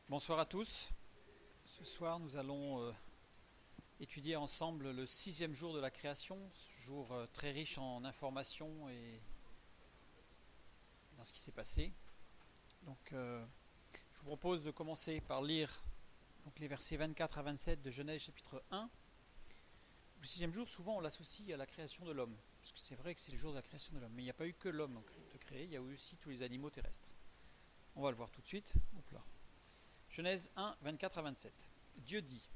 Bonsoir à tous. Ce soir, nous allons étudier ensemble le 6e jour de la création, jour très riche en informations et dans ce qui s'est passé. Donc, je vous propose de commencer par lire les versets 24 à 27 de Genèse chapitre 1. Le 6e jour, souvent, on l'associe à la création de l'homme, parce que c'est vrai que c'est le jour de la création de l'homme. Mais il n'y a pas eu que l'homme de créer, il y a eu aussi tous les animaux terrestres. On va le voir tout de suite. Hop là. Genèse 1, 24 à 27. Dieu dit: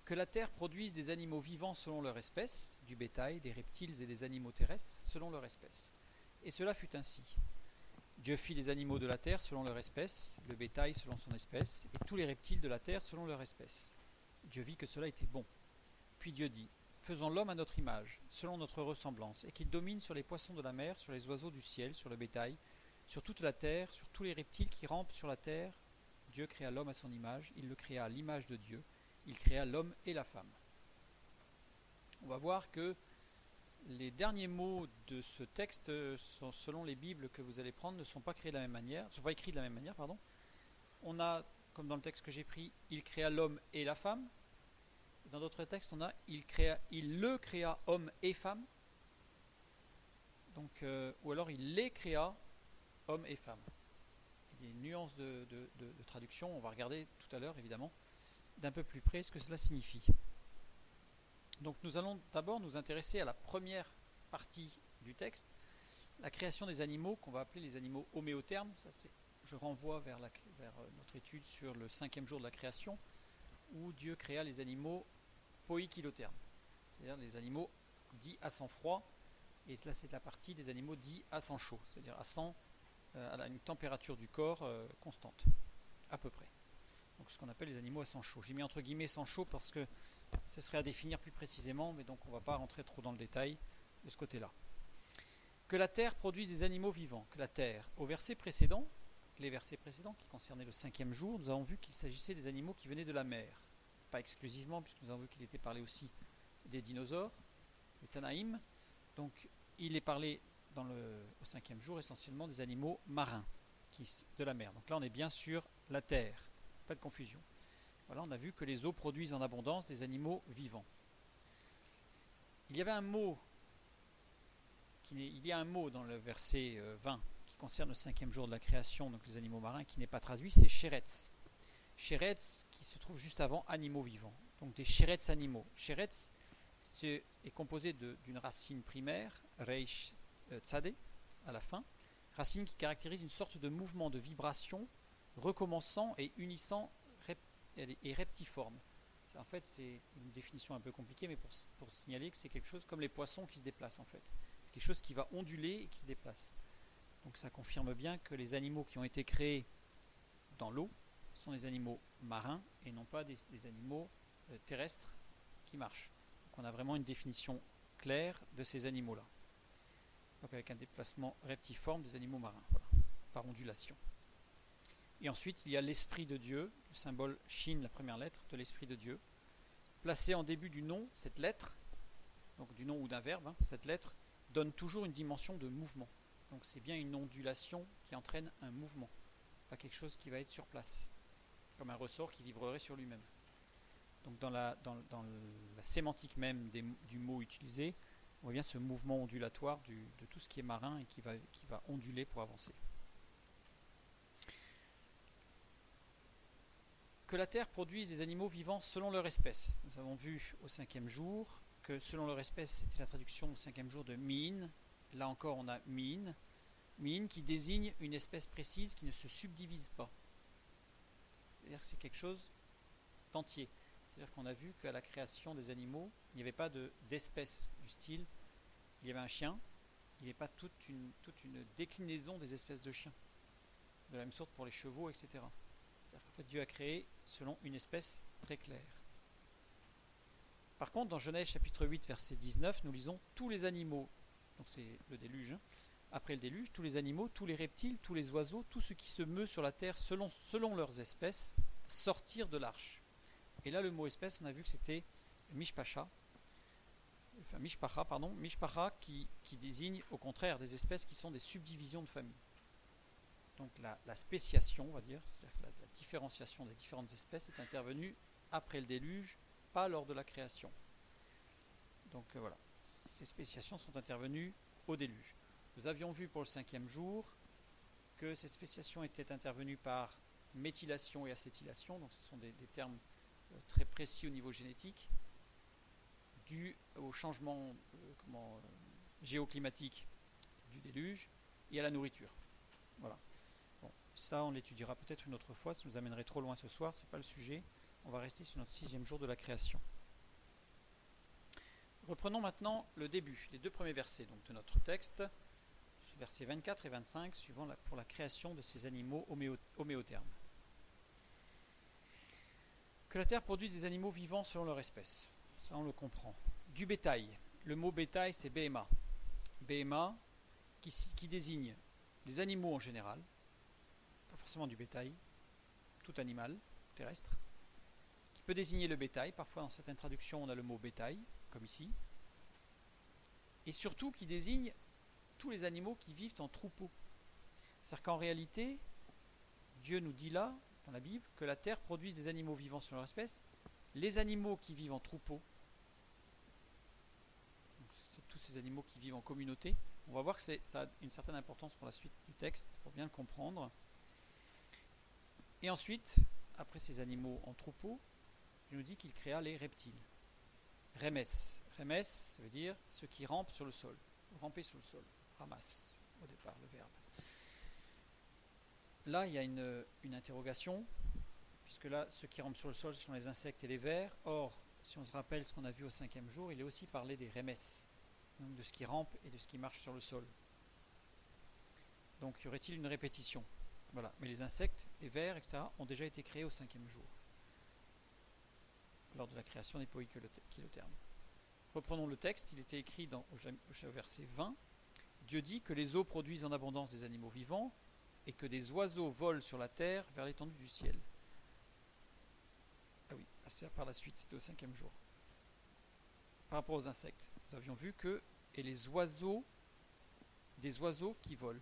que la terre produise des animaux vivants selon leur espèce, du bétail, des reptiles et des animaux terrestres selon leur espèce. Et cela fut ainsi. Dieu fit les animaux de la terre selon leur espèce, le bétail selon son espèce, et tous les reptiles de la terre selon leur espèce. Dieu vit que cela était bon. Puis Dieu dit: faisons l'homme à notre image, selon notre ressemblance, et qu'il domine sur les poissons de la mer, sur les oiseaux du ciel, sur le bétail, sur toute la terre, sur tous les reptiles qui rampent sur la terre. Dieu créa l'homme à son image, il le créa à l'image de Dieu. Il créa l'homme et la femme. On va voir que les derniers mots de ce texte, selon les Bibles que vous allez prendre, ne sont pas écrits de la même manière. On a, comme dans le texte que j'ai pris, il créa l'homme et la femme. Dans d'autres textes, on a il le créa homme et femme. Donc, ou alors il les créa homme et femme. Il y a une nuance de traduction. On va regarder tout à l'heure, évidemment, d'un peu plus près ce que cela signifie. Donc nous allons d'abord nous intéresser à la première partie du texte, la création des animaux, qu'on va appeler les animaux homéothermes. Je renvoie vers notre étude sur le 5e jour de la création, où Dieu créa les animaux poikilothermes, c'est-à-dire les animaux dits à sang froid, et là c'est la partie des animaux dits à sang chaud, c'est-à-dire à une température du corps constante, à peu près. Donc ce qu'on appelle les animaux à sang chaud. J'ai mis entre guillemets sang chaud parce que ce serait à définir plus précisément, mais donc on ne va pas rentrer trop dans le détail de ce côté-là. Que la terre produise des animaux vivants. Que la terre, les versets précédents qui concernaient le 5e jour, nous avons vu qu'il s'agissait des animaux qui venaient de la mer. Pas exclusivement, puisque nous avons vu qu'il était parlé aussi des dinosaures, les Tanaïm. Donc il est parlé au 5e jour essentiellement des animaux marins de la mer. Donc là on est bien sur la terre. Pas de confusion. Voilà, on a vu que les eaux produisent en abondance des animaux vivants. Il y a un mot dans le verset 20 qui concerne le 5e jour de la création, donc les animaux marins, qui n'est pas traduit, c'est sheretz. Sheretz qui se trouve juste avant animaux vivants. Donc des sheretz animaux. Sheretz est composé d'une racine primaire, reish tzadé, à la fin, racine qui caractérise une sorte de mouvement de vibration recommençant et unissant et reptiforme. En fait, c'est une définition un peu compliquée, mais pour signaler que c'est quelque chose comme les poissons qui se déplacent en fait. C'est quelque chose qui va onduler et qui se déplace. Donc ça confirme bien que les animaux qui ont été créés dans l'eau sont des animaux marins et non pas des animaux terrestres qui marchent. Donc on a vraiment une définition claire de ces animaux-là. Donc avec un déplacement reptiforme des animaux marins, voilà, par ondulation. Et ensuite, il y a l'Esprit de Dieu, le symbole Shin, la première lettre de l'Esprit de Dieu. Placé en début du nom, cette lettre, donc du nom ou d'un verbe, cette lettre donne toujours une dimension de mouvement. Donc c'est bien une ondulation qui entraîne un mouvement, pas quelque chose qui va être sur place, comme un ressort qui vibrerait sur lui-même. Donc dans la sémantique même du mot utilisé, on voit bien ce mouvement ondulatoire de tout ce qui est marin et qui va onduler pour avancer. Que la terre produise des animaux vivants selon leur espèce. Nous avons vu au 5e jour que selon leur espèce, c'était la traduction au 5e jour de min. Là encore, on a min. Min qui désigne une espèce précise qui ne se subdivise pas. C'est-à-dire que c'est quelque chose d'entier. C'est-à-dire qu'on a vu qu'à la création des animaux, il n'y avait pas d'espèce du style. Il y avait un chien, il n'y avait pas toute une déclinaison des espèces de chiens. De la même sorte pour les chevaux, etc. C'est-à-dire qu'en fait, Dieu a créé selon une espèce très claire. Par contre, dans Genèse chapitre 8, verset 19, nous lisons tous les animaux, donc c'est le déluge, après le déluge, tous les animaux, tous les reptiles, tous les oiseaux, tout ce qui se meut sur la terre selon leurs espèces, sortirent de l'arche. Et là, le mot espèce, on a vu que c'était mishpacha qui désigne au contraire des espèces qui sont des subdivisions de famille. Donc la spéciation, on va dire, c'est-à-dire que la différenciation des différentes espèces est intervenue après le déluge, pas lors de la création. Donc voilà, ces spéciations sont intervenues au déluge. Nous avions vu pour le 5e jour que cette spéciation était intervenue par méthylation et acétylation, donc ce sont des termes très précis au niveau génétique, dû au changement géoclimatique du déluge et à la nourriture. Voilà. Bon, ça, on l'étudiera peut-être une autre fois, ça nous amènerait trop loin ce soir, ce n'est pas le sujet. On va rester sur notre 6e jour de la création. Reprenons maintenant le début, les 2 premiers versets donc, de notre texte, versets 24 et 25, suivant pour la création de ces animaux homéothermes. Que la terre produise des animaux vivants selon leur espèce, ça on le comprend. Du bétail, le mot bétail c'est BMA. BMA qui désigne les animaux en général, pas forcément du bétail, tout animal terrestre, qui peut désigner le bétail, parfois dans certaines traductions on a le mot bétail, comme ici, et surtout qui désigne tous les animaux qui vivent en troupeau. C'est-à-dire qu'en réalité, Dieu nous dit là, dans la Bible, que la terre produise des animaux vivants sur leur espèce. Les animaux qui vivent en troupeau, c'est tous ces animaux qui vivent en communauté, on va voir que ça a une certaine importance pour la suite du texte, pour bien le comprendre. Et ensuite, après ces animaux en troupeau, il nous dit qu'il créa les reptiles. Remes, ça veut dire ceux qui rampent sur le sol, ramper sur le sol, ramasse au départ le verbe. Là, il y a une interrogation, puisque là, ceux qui rampent sur le sol sont les insectes et les vers. Or, si on se rappelle ce qu'on a vu au 5e jour, il est aussi parlé des remes, donc de ce qui rampe et de ce qui marche sur le sol. Donc, y aurait-il une répétition? Voilà. Mais les insectes, les vers, etc., ont déjà été créés au 5e jour, lors de la création des poikilothermes. Reprenons le texte, il était écrit au verset 20. Dieu dit que les eaux produisent en abondance des animaux vivants et que des oiseaux volent sur la terre vers l'étendue du ciel. Ah oui, c'est par la suite, c'était au 5e jour. Par rapport aux insectes, nous avions vu que, et les oiseaux, des oiseaux qui volent.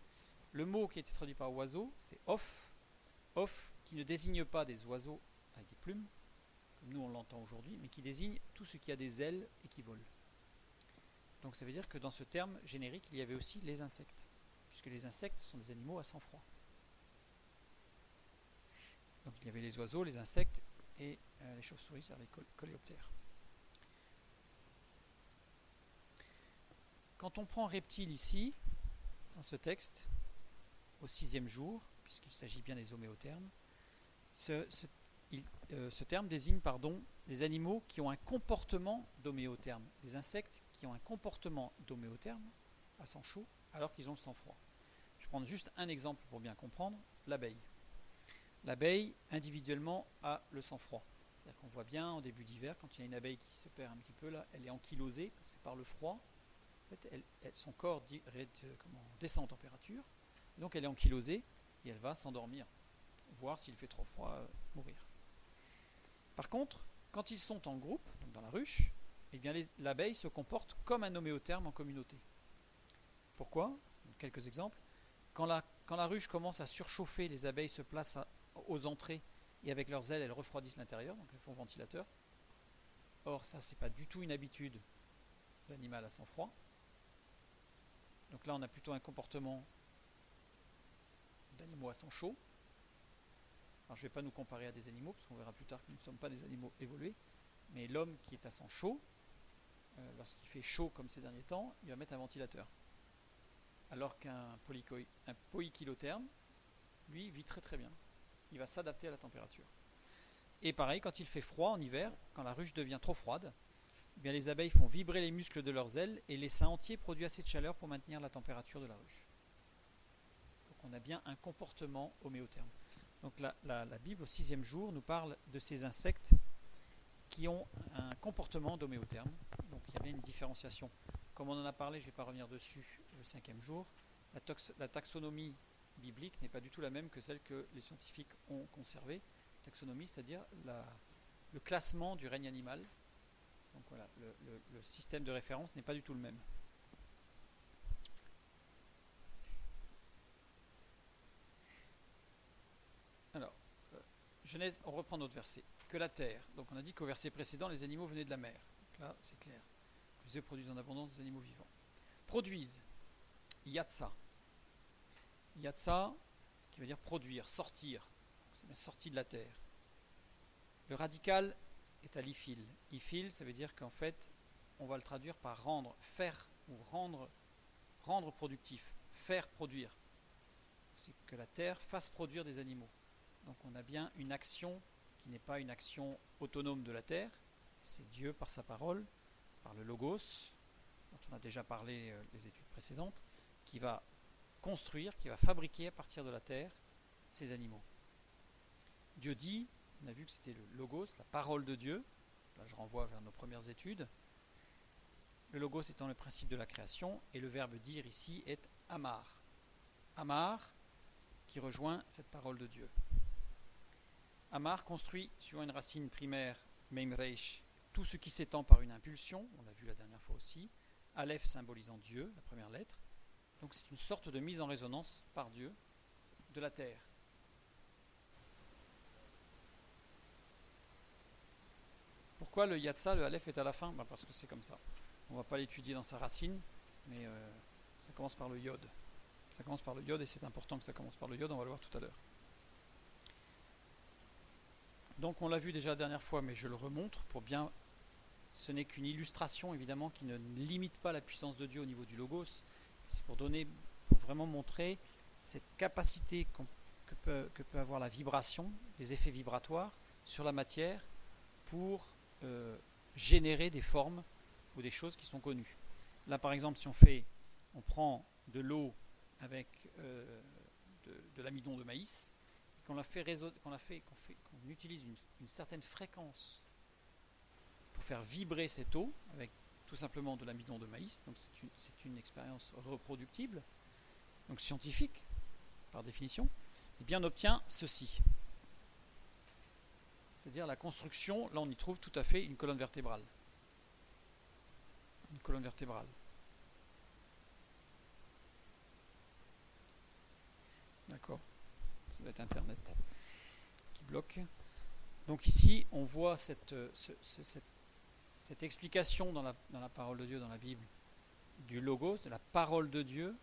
Le mot qui a été traduit par oiseau, c'est off, qui ne désigne pas des oiseaux avec des plumes, comme nous on l'entend aujourd'hui, mais qui désigne tout ce qui a des ailes et qui vole. Donc ça veut dire que dans ce terme générique, il y avait aussi les insectes, puisque les insectes sont des animaux à sang-froid. Donc il y avait les oiseaux, les insectes et les chauves-souris, c'est-à-dire les coléoptères. Quand on prend reptile ici, dans ce texte, au 6e jour, puisqu'il s'agit bien des homéothermes, ce terme désigne des animaux qui ont un comportement d'homéotherme, des insectes qui ont un comportement d'homéotherme à sang chaud alors qu'ils ont le sang froid. Je vais prendre juste un exemple pour bien comprendre, l'abeille. L'abeille individuellement a le sang froid. C'est-à-dire qu'on voit bien au début d'hiver, quand il y a une abeille qui se perd un petit peu là, elle est ankylosée parce que par le froid, en fait, son corps descend en température, donc elle est ankylosée et elle va s'endormir, voir s'il fait trop froid, mourir. Par contre, quand ils sont en groupe, donc dans la ruche, eh bien l'abeille se comporte comme un homéotherme en communauté. Pourquoi? Quelques exemples. Quand la ruche commence à surchauffer, les abeilles se placent aux entrées et avec leurs ailes, elles refroidissent l'intérieur, donc elles font ventilateur. Or, ça, c'est pas du tout une habitude de l'animal à sang froid. Donc là, on a plutôt un comportement d'animaux à sang chaud. Alors, je ne vais pas nous comparer à des animaux, parce qu'on verra plus tard que nous ne sommes pas des animaux évolués. Mais l'homme qui est à sang chaud, lorsqu'il fait chaud comme ces derniers temps, il va mettre un ventilateur. Alors qu'un poikilotherme, lui, vit très très bien. Il va s'adapter à la température. Et pareil, quand il fait froid en hiver, quand la ruche devient trop froide, eh bien les abeilles font vibrer les muscles de leurs ailes et l'essaim entier produit assez de chaleur pour maintenir la température de la ruche. Donc on a bien un comportement homéotherme. Donc la Bible au 6e jour nous parle de ces insectes qui ont un comportement d'homéotherme. Donc il y a bien une différenciation. Comme on en a parlé, je ne vais pas revenir dessus le 5e jour, la taxonomie biblique n'est pas du tout la même que celle que les scientifiques ont conservée. Taxonomie, c'est-à-dire le classement du règne animal. Donc voilà, le système de référence n'est pas du tout le même. Genèse, on reprend notre verset. Que la terre, donc on a dit qu'au verset précédent, les animaux venaient de la mer. Donc là, c'est clair. Que les œufs produisent en abondance des animaux vivants. Produisent. Yatsa. Yatsa, qui veut dire produire, sortir. C'est bien sorti de la terre. Le radical est à l'ifil. Ifil, ça veut dire qu'en fait, on va le traduire par rendre, faire ou rendre productif, faire produire. C'est que la terre fasse produire des animaux. Donc on a bien une action qui n'est pas une action autonome de la terre, c'est Dieu par sa parole, par le logos, dont on a déjà parlé les études précédentes, qui va construire, qui va fabriquer à partir de la terre ces animaux. Dieu dit, on a vu que c'était le logos, la parole de Dieu, là je renvoie vers nos premières études, le logos étant le principe de la création, et le verbe dire ici est amar. Amar qui rejoint cette parole de Dieu. Amar construit sur une racine primaire, Memreish, tout ce qui s'étend par une impulsion, on l'a vu la dernière fois aussi, Aleph symbolisant Dieu, la première lettre, donc c'est une sorte de mise en résonance par Dieu de la terre. Pourquoi le Yatsa, le Aleph est à la fin? Parce que c'est comme ça. On ne va pas l'étudier dans sa racine, mais ça commence par le Yod. Ça commence par le Yod et c'est important que ça commence par le Yod, on va le voir tout à l'heure. Donc on l'a vu déjà la dernière fois, mais je le remontre pour bien... Ce n'est qu'une illustration évidemment qui ne limite pas la puissance de Dieu au niveau du Logos. C'est pour vraiment montrer cette capacité que peut avoir la vibration, les effets vibratoires sur la matière pour générer des formes ou des choses qui sont connues. Là par exemple, si on prend de l'eau avec de l'amidon de maïs, et qu'on utilise une certaine fréquence pour faire vibrer cette eau avec tout simplement de l'amidon de maïs, donc c'est une expérience reproductible, donc scientifique par définition, et bien on obtient ceci. C'est-à-dire la construction, là on y trouve tout à fait une colonne vertébrale. Une colonne vertébrale. D'accord. Ça doit être Internet qui bloque. Donc ici, on voit cette explication dans la parole de Dieu, dans la Bible, du logos, de la parole de Dieu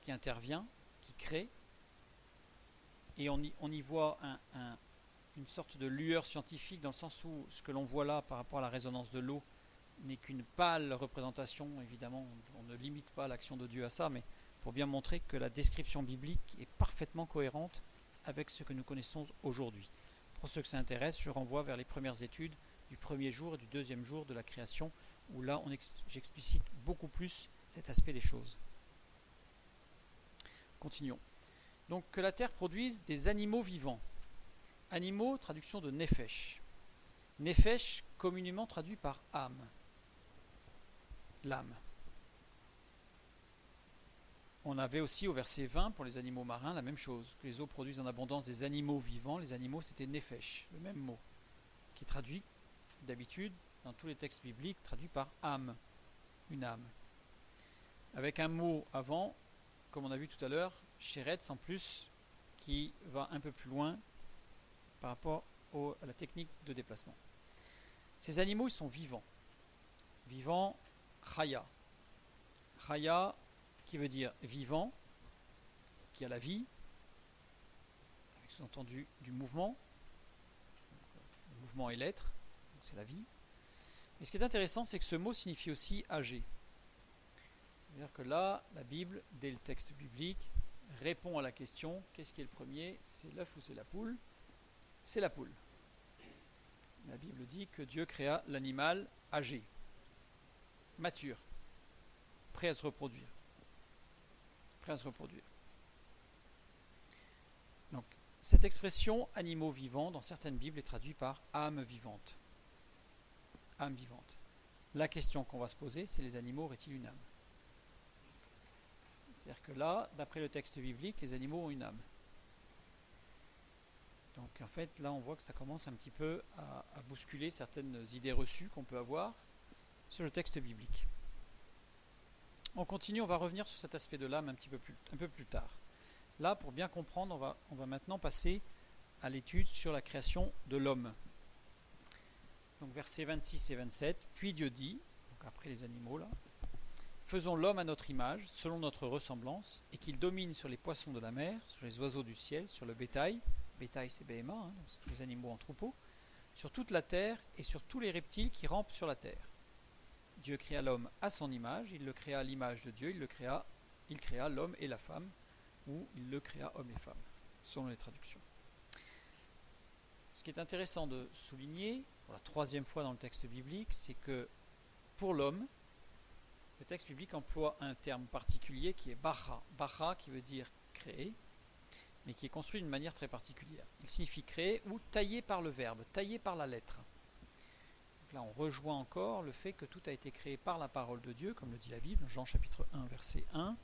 qui intervient, qui crée. Et on y voit une sorte de lueur scientifique dans le sens où ce que l'on voit là par rapport à la résonance de l'eau n'est qu'une pâle représentation. Évidemment, on ne limite pas l'action de Dieu à ça, mais pour bien montrer que la description biblique est parfaitement cohérente avec ce que nous connaissons aujourd'hui. Pour ceux que ça intéresse, je renvoie vers les premières études du premier jour et du deuxième jour de la création, où là j'explicite beaucoup plus cet aspect des choses. Continuons. Donc que la terre produise des animaux vivants. Animaux, traduction de nefesh. Nefesh, communément traduit par âme. L'âme. On avait aussi au verset 20 pour les animaux marins la même chose, que les eaux produisent en abondance des animaux vivants. Les animaux, c'était nefesh, le même mot, qui est traduit d'habitude dans tous les textes bibliques, traduit par âme, une âme. Avec un mot avant, comme on a vu tout à l'heure, sheretz en plus, qui va un peu plus loin par rapport à la technique de déplacement. Ces animaux, ils sont vivants. Vivants, chaya. Chaya, qui veut dire vivant, qui a la vie, avec sous-entendu du mouvement. Le mouvement est l'être, donc c'est la vie. Et ce qui est intéressant, c'est que ce mot signifie aussi âgé. C'est-à-dire que là, la Bible, dès le texte biblique, répond à la question, qu'est-ce qui est le premier? C'est l'œuf ou c'est la poule? C'est la poule. La Bible dit que Dieu créa l'animal âgé, mature, prêt à se reproduire. Donc, cette expression animaux vivants, dans certaines Bibles, est traduite par âme vivante. Âme vivante. La question qu'on va se poser, c'est les animaux auraient-ils une âme? C'est-à-dire que là, d'après le texte biblique, les animaux ont une âme. Donc en fait, là on voit que ça commence un petit peu à bousculer certaines idées reçues qu'on peut avoir sur le texte biblique. On continue, on va revenir sur cet aspect de l'âme un peu plus tard. Là, pour bien comprendre, on va maintenant passer à l'étude sur la création de l'homme. Donc versets 26 et 27, puis Dieu dit, donc après les animaux là, faisons l'homme à notre image, selon notre ressemblance, et qu'il domine sur les poissons de la mer, sur les oiseaux du ciel, sur le bétail, bétail c'est BMA, donc c'est tous les animaux en troupeau, sur toute la terre et sur tous les reptiles qui rampent sur la terre. Dieu créa l'homme à son image, il le créa à l'image de Dieu, il créa l'homme et la femme, ou il le créa homme et femme, selon les traductions. Ce qui est intéressant de souligner, pour la troisième fois dans le texte biblique, c'est que pour l'homme, le texte biblique emploie un terme particulier qui est bara. Bara qui veut dire créer, mais qui est construit d'une manière très particulière. Il signifie créer ou tailler par le verbe, tailler par la lettre. Donc là, on rejoint encore le fait que tout a été créé par la parole de Dieu, comme le dit la Bible, Jean chapitre 1, verset 1,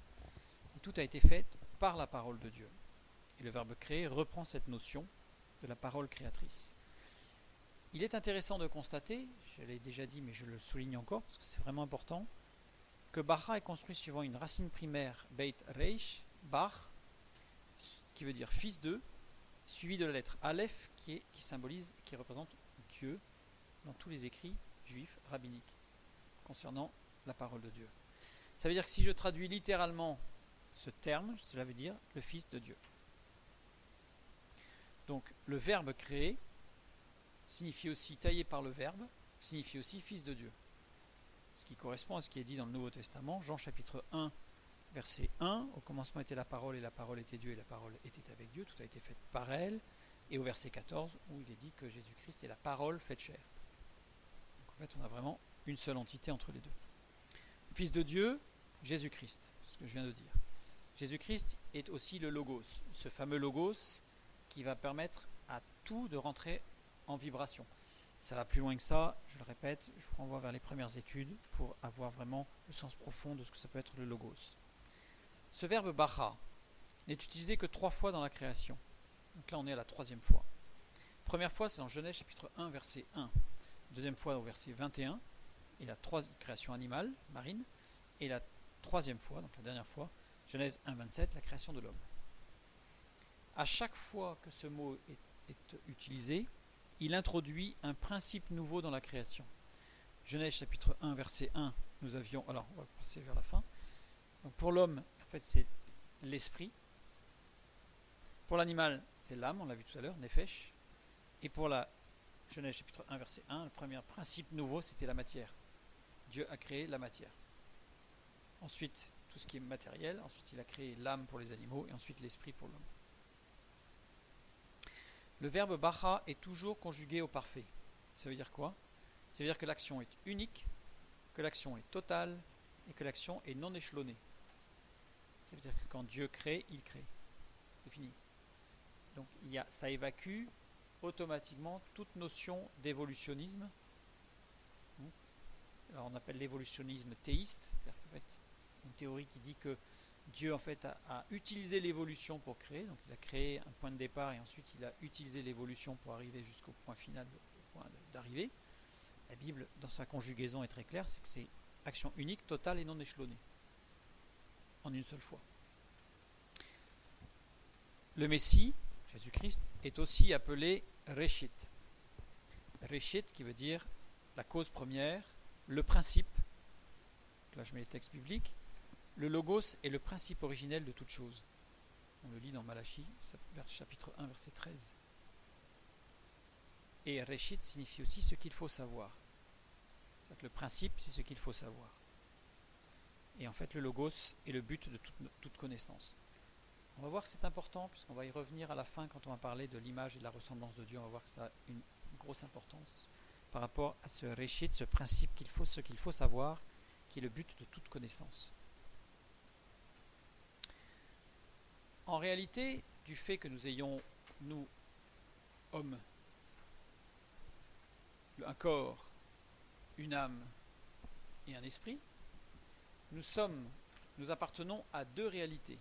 et tout a été fait par la parole de Dieu. Et le verbe créer reprend cette notion de la parole créatrice. Il est intéressant de constater, je l'ai déjà dit mais je le souligne encore parce que c'est vraiment important, que bara est construit suivant une racine primaire Beit Reish, Bar, qui veut dire fils de, suivi de la lettre Aleph qui symbolise, qui représente Dieu dans tous les écrits juifs rabbiniques concernant la parole de Dieu. Ça veut dire que si je traduis littéralement ce terme, cela veut dire le fils de Dieu. Donc le verbe créer signifie aussi taillé par le verbe, signifie aussi fils de Dieu. Ce qui correspond à ce qui est dit dans le Nouveau Testament, Jean chapitre 1, verset 1, au commencement était la parole, et la parole était Dieu, et la parole était avec Dieu, tout a été fait par elle, et au verset 14, où il est dit que Jésus-Christ est la parole faite chair. Donc en fait, on a vraiment une seule entité entre les deux. Fils de Dieu, Jésus-Christ, ce que je viens de dire. Jésus-Christ est aussi le Logos, ce fameux Logos qui va permettre à tout de rentrer en vibration. Ça va plus loin que ça, je le répète, je vous renvoie vers les premières études pour avoir vraiment le sens profond de ce que ça peut être le Logos. Ce verbe bara n'est utilisé que 3 fois dans la création. Donc là on est à la 3e fois. Première fois c'est dans Genèse chapitre 1 verset 1. Deuxième fois au verset 21, et la création animale, marine. Et la 3e fois, donc la dernière fois, Genèse 1 27, la création de l'homme. À chaque fois que ce mot est utilisé, il introduit un principe nouveau dans la création. Genèse chapitre 1 verset 1, nous avions, alors on va passer vers la fin. Donc pour l'homme, en fait c'est l'esprit. Pour l'animal, c'est l'âme, on l'a vu tout à l'heure, Nefesh. Et pour la Genèse chapitre 1 verset 1, le premier principe nouveau c'était la matière. Dieu a créé la matière. Ensuite, tout ce qui est matériel, ensuite il a créé l'âme pour les animaux et ensuite l'esprit pour l'homme. Le verbe bara est toujours conjugué au parfait. Ça veut dire quoi? Ça veut dire que l'action est unique, que l'action est totale et que l'action est non échelonnée. Ça veut dire que quand Dieu crée, il crée. C'est fini. Donc ça évacue automatiquement toute notion d'évolutionnisme. Alors on appelle l'évolutionnisme théiste, c'est-à-dire qu'en fait, une théorie qui dit que Dieu en fait a utilisé l'évolution pour créer, donc il a créé un point de départ et ensuite il a utilisé l'évolution pour arriver jusqu'au point final, au point d'arrivée. La Bible, dans sa conjugaison, est très claire, c'est que c'est action unique, totale et non échelonnée, en une seule fois. Le Messie, Jésus-Christ, est aussi appelé Réchit. Réchit qui veut dire la cause première, le principe, là je mets les textes bibliques, le logos est le principe originel de toute chose. On le lit dans Malachie, chapitre 1, verset 13. Et Réchit signifie aussi ce qu'il faut savoir. C'est-à-dire que le principe, c'est ce qu'il faut savoir. Et en fait, le logos est le but de toute connaissance. On va voir que c'est important, puisqu'on va y revenir à la fin quand on va parler de l'image et de la ressemblance de Dieu. On va voir que ça a une grosse importance par rapport à ce Réchit, ce principe ce qu'il faut savoir, qui est le but de toute connaissance. En réalité, du fait que nous ayons, nous, hommes, un corps, une âme et un esprit, nous appartenons à 2 réalités.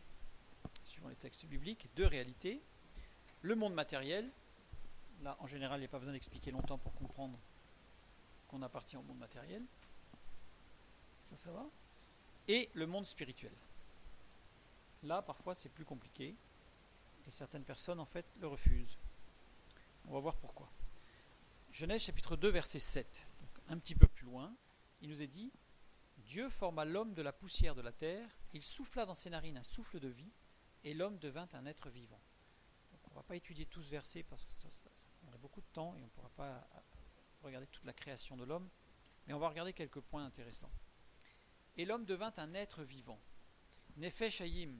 Suivant les textes bibliques, 2 réalités. Le monde matériel, là en général il n'y a pas besoin d'expliquer longtemps pour comprendre qu'on appartient au monde matériel, ça va, et le monde spirituel. Là parfois c'est plus compliqué et certaines personnes en fait le refusent. On va voir pourquoi. Genèse chapitre 2 verset 7, donc un petit peu plus loin, il nous est dit: Dieu forma l'homme de la poussière de la terre, il souffla dans ses narines un souffle de vie, et l'homme devint un être vivant. Donc on ne va pas étudier tout ce verset parce que ça prendrait beaucoup de temps et on ne pourra pas regarder toute la création de l'homme, mais on va regarder quelques points intéressants. Et l'homme devint un être vivant. Nefesh Hayim.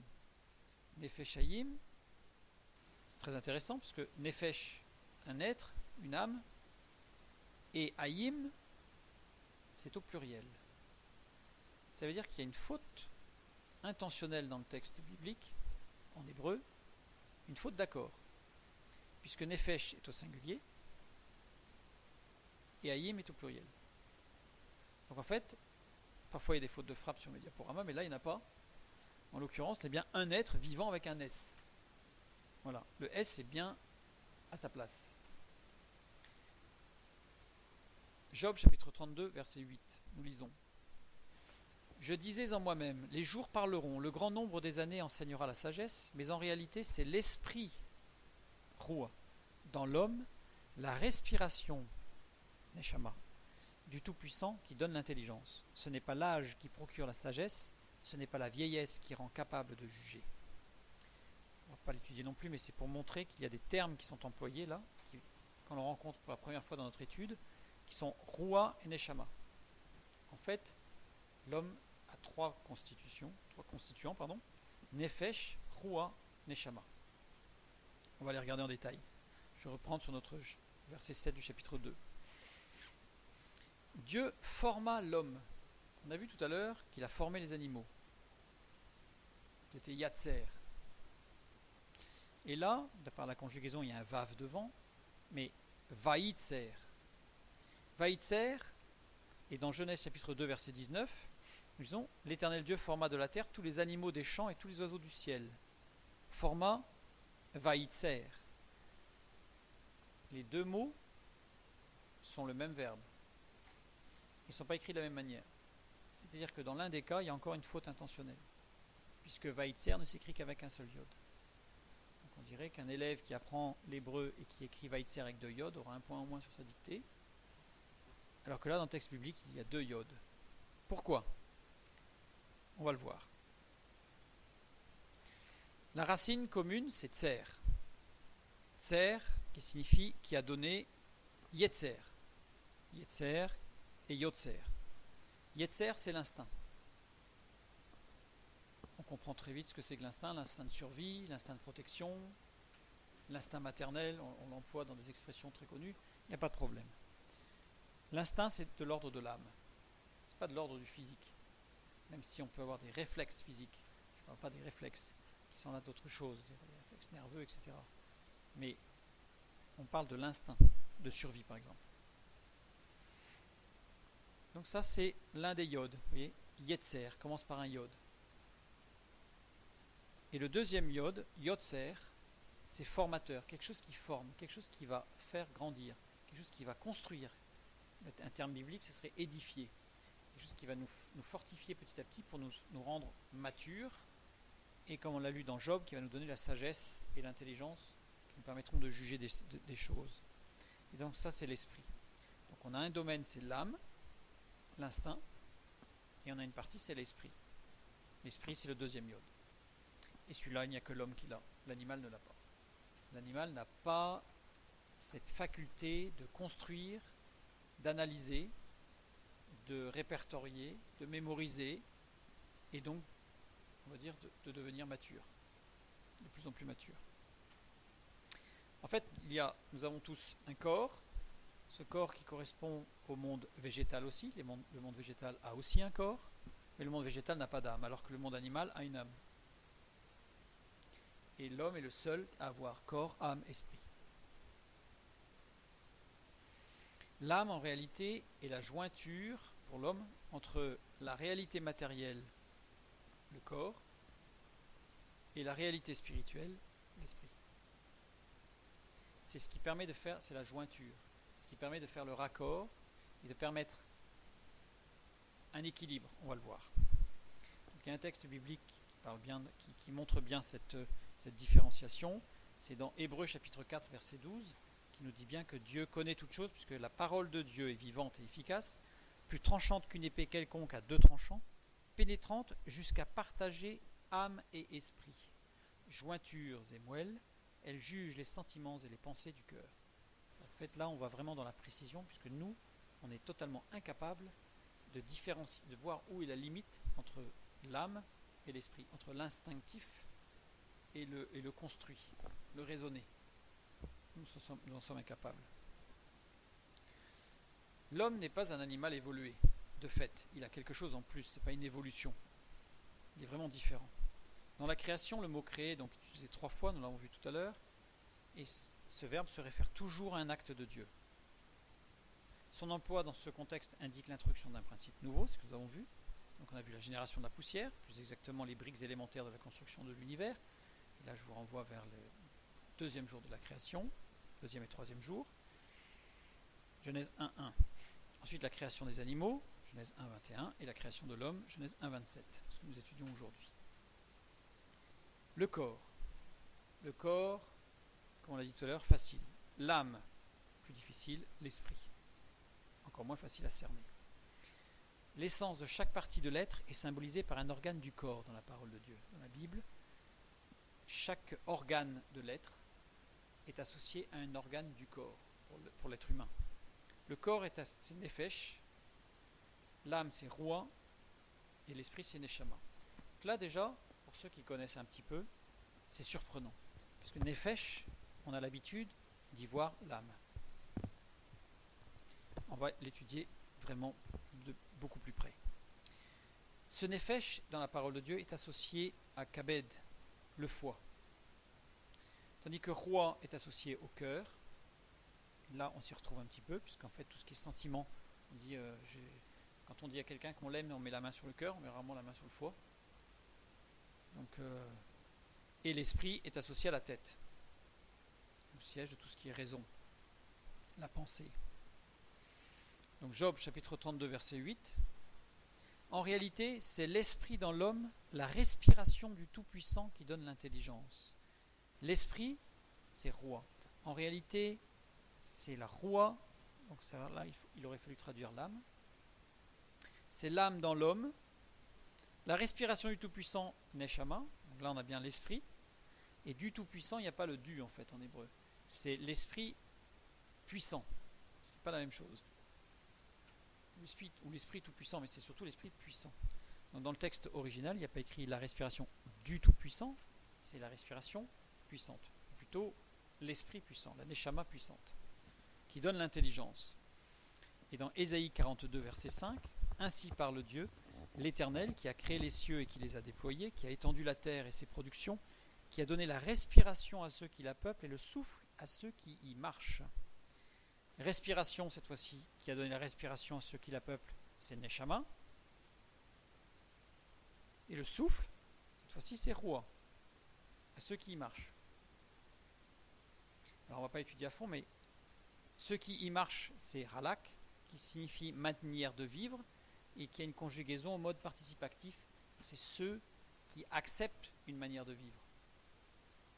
Nefesh Hayim, c'est très intéressant parce que Nefesh, un être, une âme, et Hayim, c'est au pluriel. Ça veut dire qu'il y a une faute intentionnelle dans le texte biblique, en hébreu, une faute d'accord, puisque Nefesh est au singulier et Hayim est au pluriel. Donc en fait, parfois il y a des fautes de frappe sur mes diaporamas, mais là il n'y en a pas. En l'occurrence, c'est bien un être vivant avec un S. Voilà, le S est bien à sa place. Job chapitre 32 verset 8, nous lisons: Je disais en moi-même, les jours parleront, le grand nombre des années enseignera la sagesse, mais en réalité c'est l'esprit, Roua, dans l'homme, la respiration, Neshama, du Tout-Puissant qui donne l'intelligence. Ce n'est pas l'âge qui procure la sagesse, ce n'est pas la vieillesse qui rend capable de juger. On ne va pas l'étudier non plus, mais c'est pour montrer qu'il y a des termes qui sont employés là, qu'on rencontre pour la première fois dans notre étude, qui sont Roua et Neshama. En fait, l'homme a trois constituants, Nefesh, Roua, Neshama. On va les regarder en détail. Je reprends sur notre verset 7 du chapitre 2. Dieu forma l'homme. On a vu tout à l'heure qu'il a formé les animaux. C'était Yatser. Et là, de par la conjugaison, il y a un vav devant, mais Vaïtser. Vaïtser, et dans Genèse chapitre 2 verset 19, nous disons: l'Éternel Dieu forma de la terre tous les animaux des champs et tous les oiseaux du ciel. Forma Vaïtser. Les deux mots sont le même verbe. Ils ne sont pas écrits de la même manière. C'est-à-dire que dans l'un des cas, il y a encore une faute intentionnelle, puisque Vaïtser ne s'écrit qu'avec un seul yod. Donc on dirait qu'un élève qui apprend l'hébreu et qui écrit Vaïtser avec deux yod aura un point en moins sur sa dictée, alors que là, dans le texte biblique, il y a deux yod. Pourquoi ? On va le voir. La racine commune, c'est tser. Tser, qui signifie qui a donné yetzer. Yetzer et yotzer. Yetzer, c'est l'instinct. On comprend très vite ce que c'est que l'instinct de survie, l'instinct de protection, l'instinct maternel, on l'emploie dans des expressions très connues, il n'y a pas de problème. L'instinct, c'est de l'ordre de l'âme. Ce n'est pas de l'ordre du physique. Même si on peut avoir des réflexes physiques. Je ne parle pas des réflexes qui sont là d'autres choses, des réflexes nerveux, etc. Mais on parle de l'instinct de survie, par exemple. Donc ça, c'est l'un des yods. Vous voyez, Yetzer commence par un yod. Et le deuxième yod, Yotzer, c'est formateur, quelque chose qui forme, quelque chose qui va faire grandir, quelque chose qui va construire. Un terme biblique, ce serait édifier. Quelque chose qui va nous fortifier petit à petit pour nous rendre matures. Et comme on l'a lu dans Job, qui va nous donner la sagesse et l'intelligence qui nous permettront de juger des choses. Et donc ça, c'est l'esprit. Donc on a un domaine, c'est l'âme, l'instinct, et on a une partie, c'est l'esprit. L'esprit, c'est le deuxième yod. Et celui-là, il n'y a que l'homme qui l'a. L'animal ne l'a pas. L'animal n'a pas cette faculté de construire, d'analyser, de répertorier, de mémoriser, et donc, on va dire, de devenir mature, de plus en plus mature. En fait, nous avons tous un corps, ce corps qui correspond au monde végétal aussi. Le monde végétal a aussi un corps, mais le monde végétal n'a pas d'âme, alors que le monde animal a une âme. Et l'homme est le seul à avoir corps, âme, esprit. L'âme, en réalité, est la jointure, pour l'homme, entre la réalité matérielle, le corps, et la réalité spirituelle, l'esprit. C'est ce qui permet de faire, c'est la jointure, c'est ce qui permet de faire le raccord et de permettre un équilibre, on va le voir. Donc il y a un texte biblique qui parle bien, qui montre bien cette différenciation. C'est dans Hébreux chapitre 4 verset 12, qui nous dit bien que Dieu connaît toutes choses, puisque la parole de Dieu est vivante et efficace, plus tranchante qu'une épée quelconque à deux tranchants, pénétrante jusqu'à partager âme et esprit, jointures et moelles, elle juge les sentiments et les pensées du cœur. En fait, là, on va vraiment dans la précision, puisque nous, on est totalement incapable de différencier, de voir où est la limite entre l'âme et l'esprit, entre l'instinctif et le construit, le raisonné. Nous en sommes incapables. L'homme n'est pas un animal évolué, de fait. Il a quelque chose en plus, ce n'est pas une évolution. Il est vraiment différent. Dans la création, le mot créer, donc utilisé 3 fois, nous l'avons vu tout à l'heure, et ce verbe se réfère toujours à un acte de Dieu. Son emploi dans ce contexte indique l'introduction d'un principe nouveau, c'est ce que nous avons vu. Donc on a vu la génération de la poussière, plus exactement les briques élémentaires de la construction de l'univers. Et là je vous renvoie vers le deuxième jour de la création, deuxième et troisième jour. Genèse 1.1. Ensuite la création des animaux, Genèse 1.21, et la création de l'homme, Genèse 1.27, ce que nous étudions aujourd'hui. Le corps. Le corps, comme on l'a dit tout à l'heure, facile. L'âme, plus difficile. L'esprit, encore moins facile à cerner. L'essence de chaque partie de l'être est symbolisée par un organe du corps dans la parole de Dieu. Dans la Bible, chaque organe de l'être est associé à un organe du corps pour l'être humain. Le corps c'est Nefesh, l'âme c'est Roua et l'esprit c'est Neshama. Donc là déjà, pour ceux qui connaissent un petit peu, c'est surprenant. Parce que Nefesh, on a l'habitude d'y voir l'âme. On va l'étudier vraiment de beaucoup plus près. Ce Nefesh, dans la parole de Dieu, est associé à Kabed, le foie. Tandis que Roua est associé au cœur. Là, on s'y retrouve un petit peu, puisqu'en fait, tout ce qui est sentiment, on dit, quand on dit à quelqu'un qu'on l'aime, on met la main sur le cœur, on met rarement la main sur le foie. Donc, et l'esprit est associé à la tête, le siège de tout ce qui est raison, la pensée. Donc Job chapitre 32 verset 8. En réalité, c'est l'esprit dans l'homme, la respiration du Tout-Puissant qui donne l'intelligence. L'esprit, c'est Roua. En réalité, c'est la Roua, donc là il aurait fallu traduire l'âme. C'est l'âme dans l'homme. La respiration du Tout-Puissant, Neshama, donc là on a bien l'esprit. Et du Tout-Puissant, il n'y a pas le du en fait en hébreu. C'est l'esprit puissant. Ce n'est pas la même chose. L'esprit tout-puissant, mais c'est surtout l'esprit puissant. Donc dans le texte original, il n'y a pas écrit la respiration du tout-puissant, c'est la respiration puissante. Ou plutôt l'esprit puissant, la neshama puissante, qui donne l'intelligence. Et dans Ésaïe 42, verset 5, ainsi parle Dieu, l'Éternel, qui a créé les cieux et qui les a déployés, qui a étendu la terre et ses productions, qui a donné la respiration à ceux qui la peuplent et le souffle à ceux qui y marchent. Respiration, cette fois-ci, qui a donné la respiration à ceux qui la peuplent, c'est Neshama. Et le souffle, cette fois-ci, c'est Roua, à ceux qui y marchent. Alors, on ne va pas étudier à fond, mais ceux qui y marchent, c'est Halak, qui signifie manière de vivre, et qui a une conjugaison au mode participe actif. C'est ceux qui acceptent une manière de vivre.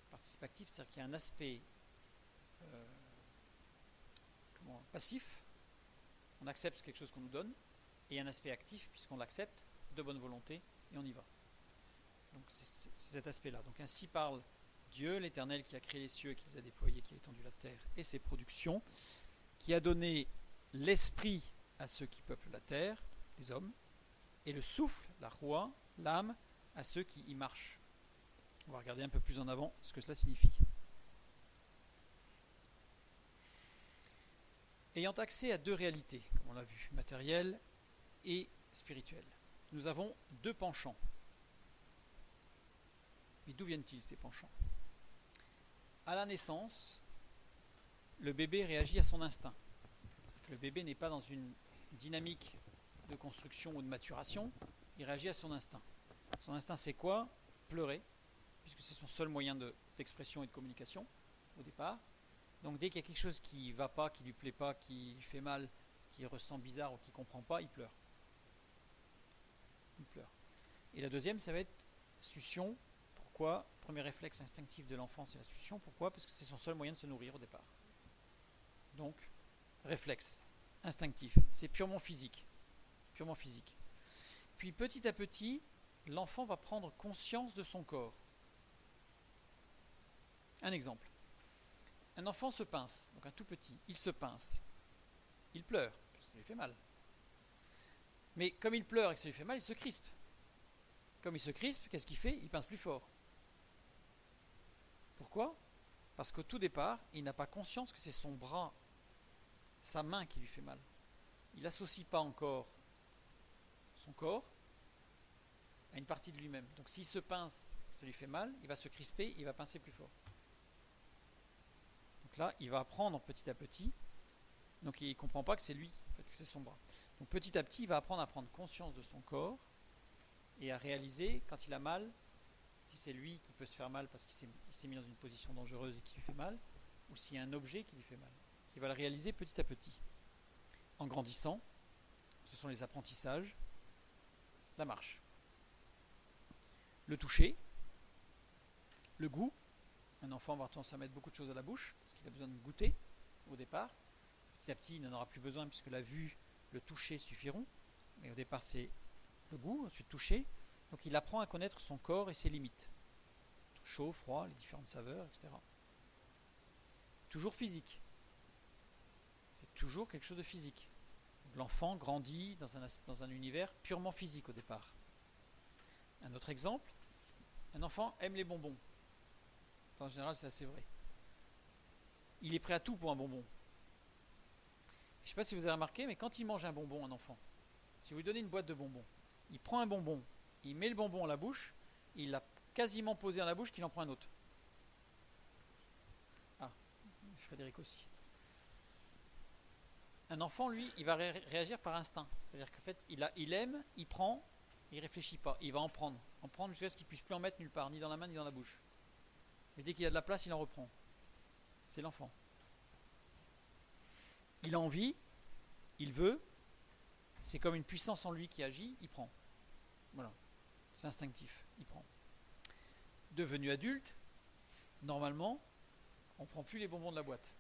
Participe actif, c'est-à-dire qu'il y a un aspect passif, on accepte quelque chose qu'on nous donne, et un aspect actif, puisqu'on l'accepte de bonne volonté, et on y va. Donc c'est cet aspect-là. Donc ainsi parle Dieu, l'Éternel, qui a créé les cieux et qui les a déployés, qui a étendu la terre et ses productions, qui a donné l'esprit à ceux qui peuplent la terre, les hommes, et le souffle, la roua, l'âme, à ceux qui y marchent. On va regarder un peu plus en avant ce que cela signifie. Ayant accès à deux réalités, comme on l'a vu, matérielle et spirituelle, nous avons deux penchants. Mais d'où viennent-ils ces penchants? À la naissance, le bébé réagit à son instinct. Le bébé n'est pas dans une dynamique de construction ou de maturation, il réagit à son instinct. Son instinct, c'est quoi? Pleurer, puisque c'est son seul moyen d'expression et de communication au départ. Donc dès qu'il y a quelque chose qui ne va pas, qui ne lui plaît pas, qui lui fait mal, qui ressent bizarre ou qui ne comprend pas, il pleure. Il pleure. Et la deuxième, ça va être succion. Pourquoi? Premier réflexe instinctif de l'enfant, c'est la succion. Pourquoi? Parce que c'est son seul moyen de se nourrir au départ. Donc, réflexe, instinctif. C'est purement physique. Purement physique. Puis petit à petit, l'enfant va prendre conscience de son corps. Un exemple. Un enfant se pince, donc un tout petit, il se pince. Il pleure, ça lui fait mal. Mais comme il pleure et que ça lui fait mal, il se crispe. Comme il se crispe, qu'est-ce qu'il fait? Il pince plus fort. Pourquoi? Parce qu'au tout départ, il n'a pas conscience que c'est son bras, sa main qui lui fait mal. Il n'associe pas encore son corps à une partie de lui-même. Donc s'il se pince, ça lui fait mal, il va se crisper, il va pincer plus fort. Donc là, il va apprendre petit à petit. Donc il ne comprend pas que c'est lui, en fait, que c'est son bras. Donc petit à petit, il va apprendre à prendre conscience de son corps et à réaliser quand il a mal, si c'est lui qui peut se faire mal parce qu'il s'est mis dans une position dangereuse et qui lui fait mal, ou s'il y a un objet qui lui fait mal. Il va le réaliser petit à petit. En grandissant, ce sont les apprentissages, la marche, le toucher, le goût. Un enfant va avoir tendance à mettre beaucoup de choses à la bouche parce qu'il a besoin de goûter au départ. Petit à petit, il n'en aura plus besoin puisque la vue, le toucher suffiront. Mais au départ, c'est le goût, ensuite toucher. Donc il apprend à connaître son corps et ses limites. Chaud, froid, les différentes saveurs, etc. Toujours physique. C'est toujours quelque chose de physique. L'enfant grandit dans un univers purement physique au départ. Un autre exemple, un enfant aime les bonbons. En général, c'est assez vrai. Il est prêt à tout pour un bonbon. Je ne sais pas si vous avez remarqué, mais quand il mange un bonbon, un enfant, si vous lui donnez une boîte de bonbons, il prend un bonbon, il met le bonbon à la bouche, il l'a quasiment posé à la bouche qu'il en prend un autre. Ah, Frédéric aussi. Un enfant, lui, il va réagir par instinct. C'est-à-dire qu'en fait, il aime, il prend, il ne réfléchit pas. Il va en prendre jusqu'à ce qu'il ne puisse plus en mettre nulle part, ni dans la main, ni dans la bouche. Et dès qu'il a de la place, il en reprend. C'est l'enfant. Il a envie, il veut, c'est comme une puissance en lui qui agit, il prend. Voilà, c'est instinctif, il prend. Devenu adulte, normalement, on ne prend plus les bonbons de la boîte.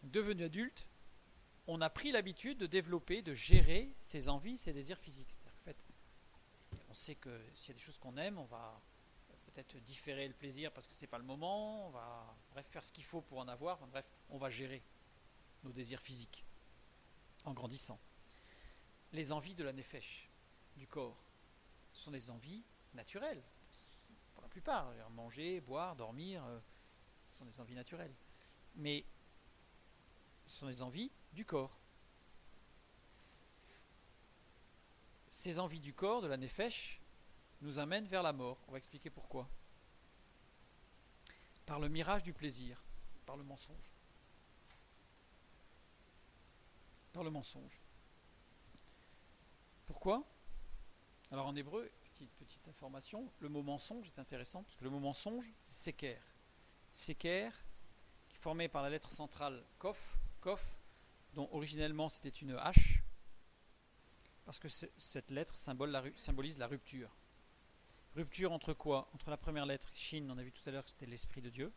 Devenu adulte, on a pris l'habitude de développer, de gérer ses envies, ses désirs physiques. C'est-à-dire qu'en fait, on sait que s'il y a des choses qu'on aime, on va peut-être différer le plaisir parce que c'est pas le moment, on va faire ce qu'il faut pour en avoir, bref, on va gérer nos désirs physiques en grandissant. Les envies de la nefesh, du corps, sont des envies naturelles, pour la plupart. Manger, boire, dormir, ce sont des envies naturelles. Mais ce sont des envies du corps. Ces envies du corps, de la nefesh, nous amènent vers la mort. On va expliquer pourquoi. Par le mirage du plaisir, par le mensonge. Par le mensonge. Pourquoi? Alors en hébreu, petite information, le mot mensonge est intéressant, parce que le mot mensonge, c'est seker. Seker, qui est formé par la lettre centrale kof, dont originellement c'était une H, parce que cette lettre symbolise la rupture. Rupture entre quoi? Entre la première lettre, Shin, on a vu tout à l'heure que c'était l'esprit de Dieu,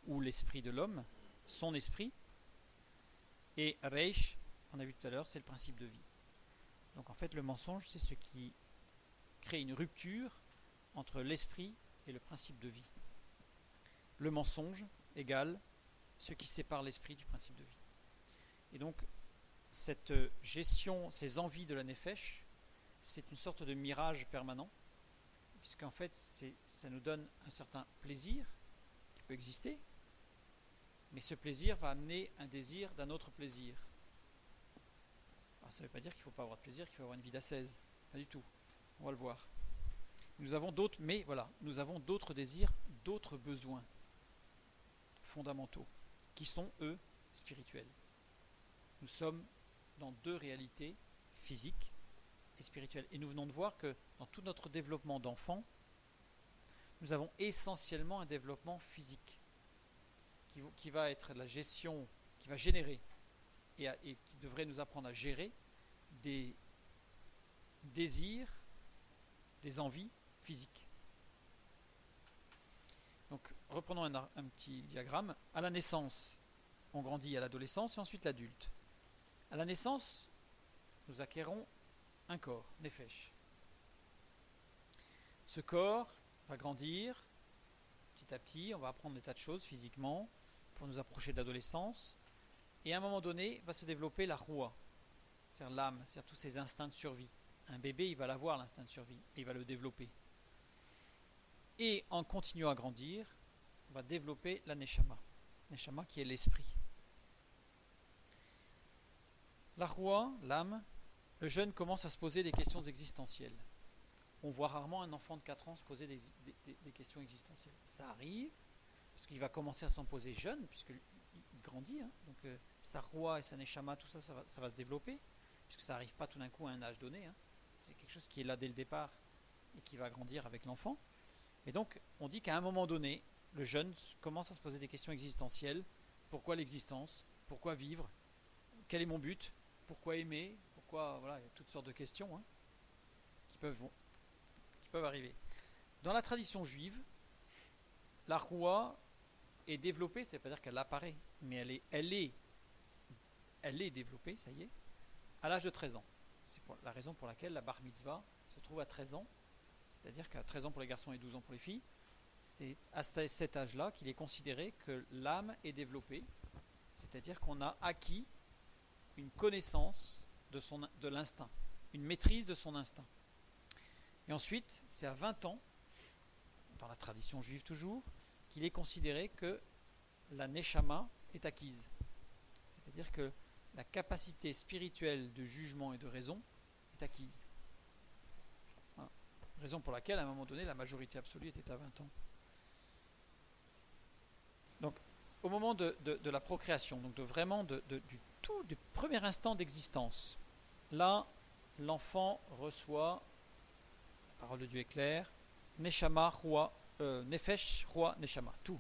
ou l'esprit de l'homme, son esprit, et Reish, on a vu tout à l'heure, c'est le principe de vie. Donc en fait, le mensonge, c'est ce qui crée une rupture entre l'esprit et le principe de vie. Le mensonge égale ce qui sépare l'esprit du principe de vie. Et donc, cette gestion, ces envies de la nefesh, c'est une sorte de mirage permanent, puisqu'en fait, ça nous donne un certain plaisir qui peut exister, mais ce plaisir va amener un désir d'un autre plaisir. Alors, ça ne veut pas dire qu'il ne faut pas avoir de plaisir, qu'il faut avoir une vie d'ascèse, pas du tout. On va le voir. Nous avons d'autres, mais voilà, nous avons d'autres désirs, d'autres besoins fondamentaux, qui sont, eux, spirituels. Nous sommes dans deux réalités, physiques et spirituelles. Et nous venons de voir que dans tout notre développement d'enfant, nous avons essentiellement un développement physique qui va être la gestion, qui va générer et qui devrait nous apprendre à gérer des désirs, des envies physiques. Donc reprenons un petit diagramme. À la naissance, on grandit à l'adolescence et ensuite l'adulte. À la naissance, nous acquérons un corps, nefesh. Ce corps va grandir petit à petit, on va apprendre des tas de choses physiquement pour nous approcher de l'adolescence. Et à un moment donné, va se développer la roua, c'est-à-dire l'âme, c'est-à-dire tous ces instincts de survie. Un bébé, il va l'avoir, l'instinct de survie, et il va le développer. Et en continuant à grandir, on va développer la neshama. Neshama qui est l'esprit. La roua, l'âme, le jeune commence à se poser des questions existentielles. On voit rarement un enfant de 4 ans se poser des questions existentielles. Ça arrive, parce qu'il va commencer à s'en poser jeune, puisqu'il grandit. Donc sa roua et sa neshama, tout ça, ça va se développer, puisque ça n'arrive pas tout d'un coup à un âge donné. C'est quelque chose qui est là dès le départ et qui va grandir avec l'enfant. Et donc, on dit qu'à un moment donné, le jeune commence à se poser des questions existentielles. Pourquoi l'existence? Pourquoi vivre? Quel est mon but? Pourquoi aimer? Pourquoi, voilà, il y a toutes sortes de questions qui peuvent arriver. Dans la tradition juive, la roua est développée, ça ne veut pas dire qu'elle apparaît, mais elle est développée, ça y est, à l'âge de 13 ans. C'est la raison pour laquelle la bar mitzvah se trouve à 13 ans, c'est-à-dire qu'à 13 ans pour les garçons et 12 ans pour les filles. C'est à cet âge-là qu'il est considéré que l'âme est développée, c'est-à-dire qu'on a acquis une connaissance de l'instinct, une maîtrise de son instinct. Et ensuite, c'est à 20 ans, dans la tradition juive toujours, qu'il est considéré que la neshama est acquise. C'est-à-dire que la capacité spirituelle de jugement et de raison est acquise. Voilà. Raison pour laquelle, à un moment donné, la majorité absolue était à 20 ans. Donc, au moment de la procréation, donc du premier instant d'existence, là, l'enfant reçoit, la parole de Dieu est claire, neshama, roua, nefesh, roua, neshama, tout.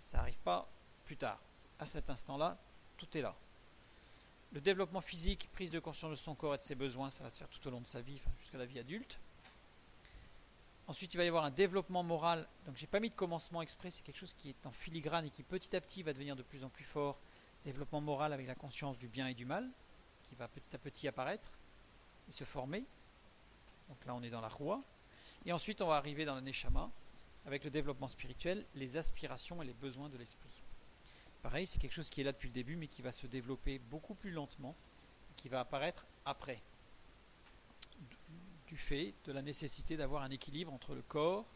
Ça n'arrive pas plus tard. À cet instant-là, tout est là. Le développement physique, prise de conscience de son corps et de ses besoins, ça va se faire tout au long de sa vie, jusqu'à la vie adulte. Ensuite, il va y avoir un développement moral. Donc, j'ai pas mis de commencement exprès, c'est quelque chose qui est en filigrane et qui petit à petit va devenir de plus en plus fort. Développement moral avec la conscience du bien et du mal, qui va petit à petit apparaître et se former. Donc là, on est dans la roua. Et ensuite, on va arriver dans la neshama, avec le développement spirituel, les aspirations et les besoins de l'esprit. Pareil, c'est quelque chose qui est là depuis le début, mais qui va se développer beaucoup plus lentement, qui va apparaître après, du fait de la nécessité d'avoir un équilibre entre le corps,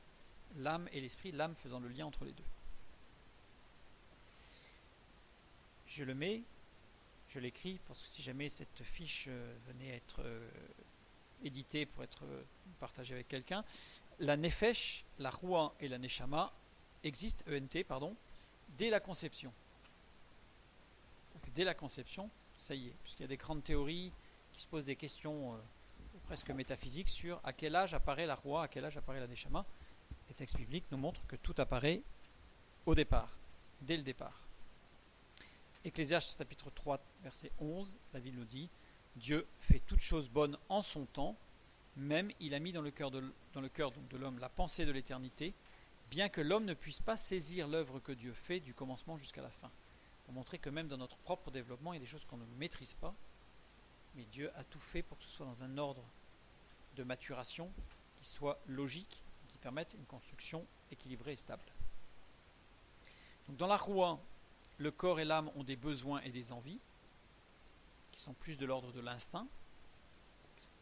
l'âme et l'esprit, l'âme faisant le lien entre les deux. Je l'écris, parce que si jamais cette fiche venait à être éditée pour être partagée avec quelqu'un, la nefesh, la roua et la neshama existent, dès la conception. Dès la conception, ça y est, puisqu'il y a des grandes théories qui se posent des questions presque métaphysiques sur à quel âge apparaît la roua, à quel âge apparaît la neshama. Les textes bibliques nous montrent que tout apparaît au départ, dès le départ. Ecclésiaste chapitre 3, verset 11, la Bible nous dit « Dieu fait toutes choses bonnes en son temps, même il a mis dans le cœur de l'homme la pensée de l'éternité, bien que l'homme ne puisse pas saisir l'œuvre que Dieu fait du commencement jusqu'à la fin. » Pour montrer que même dans notre propre développement, il y a des choses qu'on ne maîtrise pas, mais Dieu a tout fait pour que ce soit dans un ordre de maturation qui soit logique, qui permette une construction équilibrée et stable. Donc dans la roua, le corps et l'âme ont des besoins et des envies qui sont plus de l'ordre de l'instinct,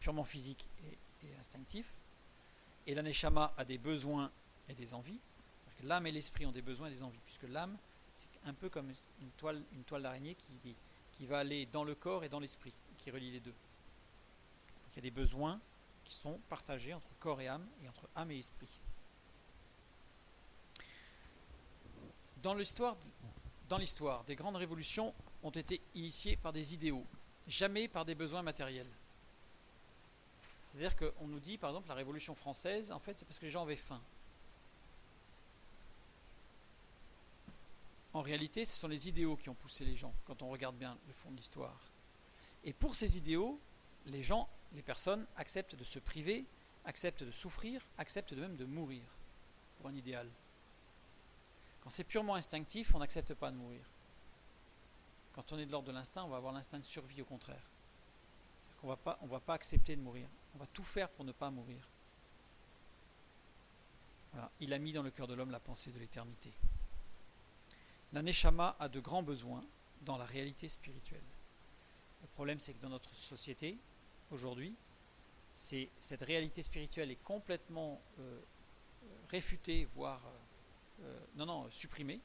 purement physique et instinctif. Et la neshama a des besoins et des envies. C'est-à-dire que l'âme et l'esprit ont des besoins et des envies, puisque l'âme, c'est un peu comme une toile d'araignée qui va aller dans le corps et dans l'esprit, qui relie les deux. Donc il y a des besoins qui sont partagés entre corps et entre âme et esprit. Dans l'histoire, des grandes révolutions ont été initiées par des idéaux, jamais par des besoins matériels. C'est-à-dire qu'on nous dit, par exemple, la Révolution française, en fait, c'est parce que les gens avaient faim. En réalité, ce sont les idéaux qui ont poussé les gens, quand on regarde bien le fond de l'histoire. Et pour ces idéaux, les personnes acceptent de se priver, acceptent de souffrir, acceptent de même de mourir pour un idéal. Quand c'est purement instinctif, on n'accepte pas de mourir. Quand on est de l'ordre de l'instinct, on va avoir l'instinct de survie au contraire. On ne va pas accepter de mourir. On va tout faire pour ne pas mourir. Voilà. Il a mis dans le cœur de l'homme la pensée de l'éternité. La Neshama a de grands besoins dans la réalité spirituelle. Le problème, c'est que dans notre société, aujourd'hui, cette réalité spirituelle est complètement réfutée, voire supprimée,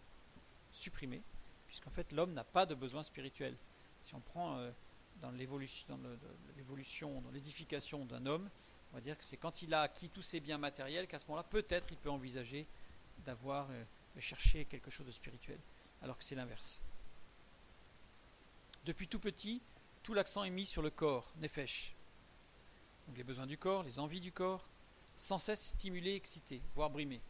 puisqu'en fait l'homme n'a pas de besoin spirituel. Si on prend dans l'évolution, dans l'édification d'un homme, on va dire que c'est quand il a acquis tous ses biens matériels qu'à ce moment-là, peut-être il peut envisager de chercher quelque chose de spirituel, alors que c'est l'inverse. Depuis tout petit, tout l'accent est mis sur le corps, nefesh. Donc les besoins du corps, les envies du corps, sans cesse stimulés, excités, voire brimés.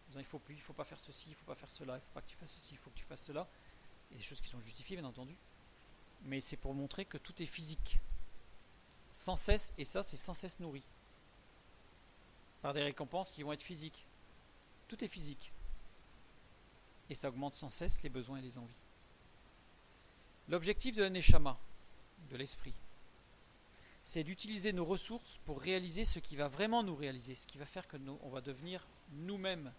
Disant, il ne faut pas faire ceci, il ne faut pas faire cela, il ne faut pas que tu fasses ceci, il faut que tu fasses cela. Il y a des choses qui sont justifiées, bien entendu. Mais c'est pour montrer que tout est physique. Sans cesse, et ça, c'est sans cesse nourri. Par des récompenses qui vont être physiques. Tout est physique. Et ça augmente sans cesse les besoins et les envies. L'objectif de la Neshama, de l'esprit, c'est d'utiliser nos ressources pour réaliser ce qui va vraiment nous réaliser, ce qui va faire que on va devenir nous-mêmes,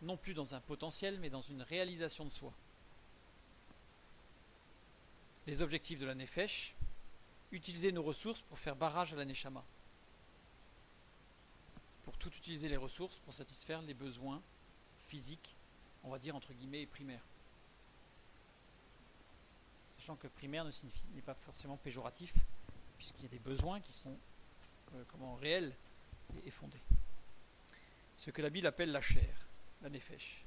non plus dans un potentiel, mais dans une réalisation de soi. Les objectifs de la Nefesh, utiliser nos ressources pour faire barrage à la Neshama. Pour tout utiliser les ressources pour satisfaire les besoins physiques, on va dire entre guillemets, primaires. Sachant que primaire n'est pas forcément péjoratif, puisqu'il y a des besoins qui sont réels et fondés. Ce que la Bible appelle la chair, la nefesh.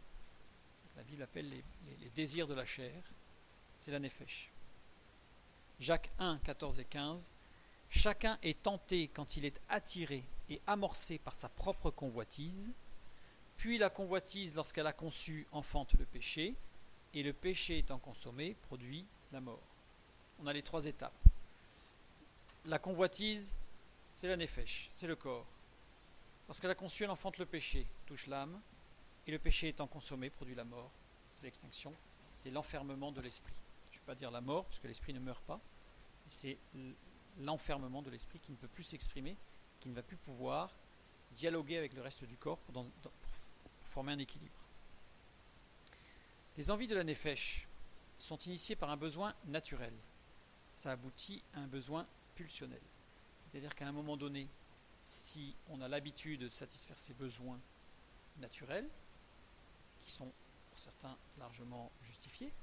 Ce que la Bible appelle les désirs de la chair, c'est la nefesh. Jacques 1, 14 et 15. Chacun est tenté quand il est attiré et amorcé par sa propre convoitise, puis la convoitise, lorsqu'elle a conçu, enfante le péché, et le péché étant consommé, produit la mort. On a les 3 étapes. La convoitise, c'est la nefesh, c'est le corps. Lorsqu'elle a conçu, elle enfante le péché, touche l'âme, et le péché étant consommé, produit la mort. C'est l'extinction, c'est l'enfermement de l'esprit. Je ne vais pas dire la mort, parce que l'esprit ne meurt pas, c'est l'enfermement de l'esprit qui ne peut plus s'exprimer, qui ne va plus pouvoir dialoguer avec le reste du corps pour former un équilibre. Les envies de la nefesh sont initiées par un besoin naturel. Ça aboutit à un besoin pulsionnel. C'est-à-dire qu'à un moment donné, si on a l'habitude de satisfaire ses besoins naturels, qui sont pour certains largement justifiés,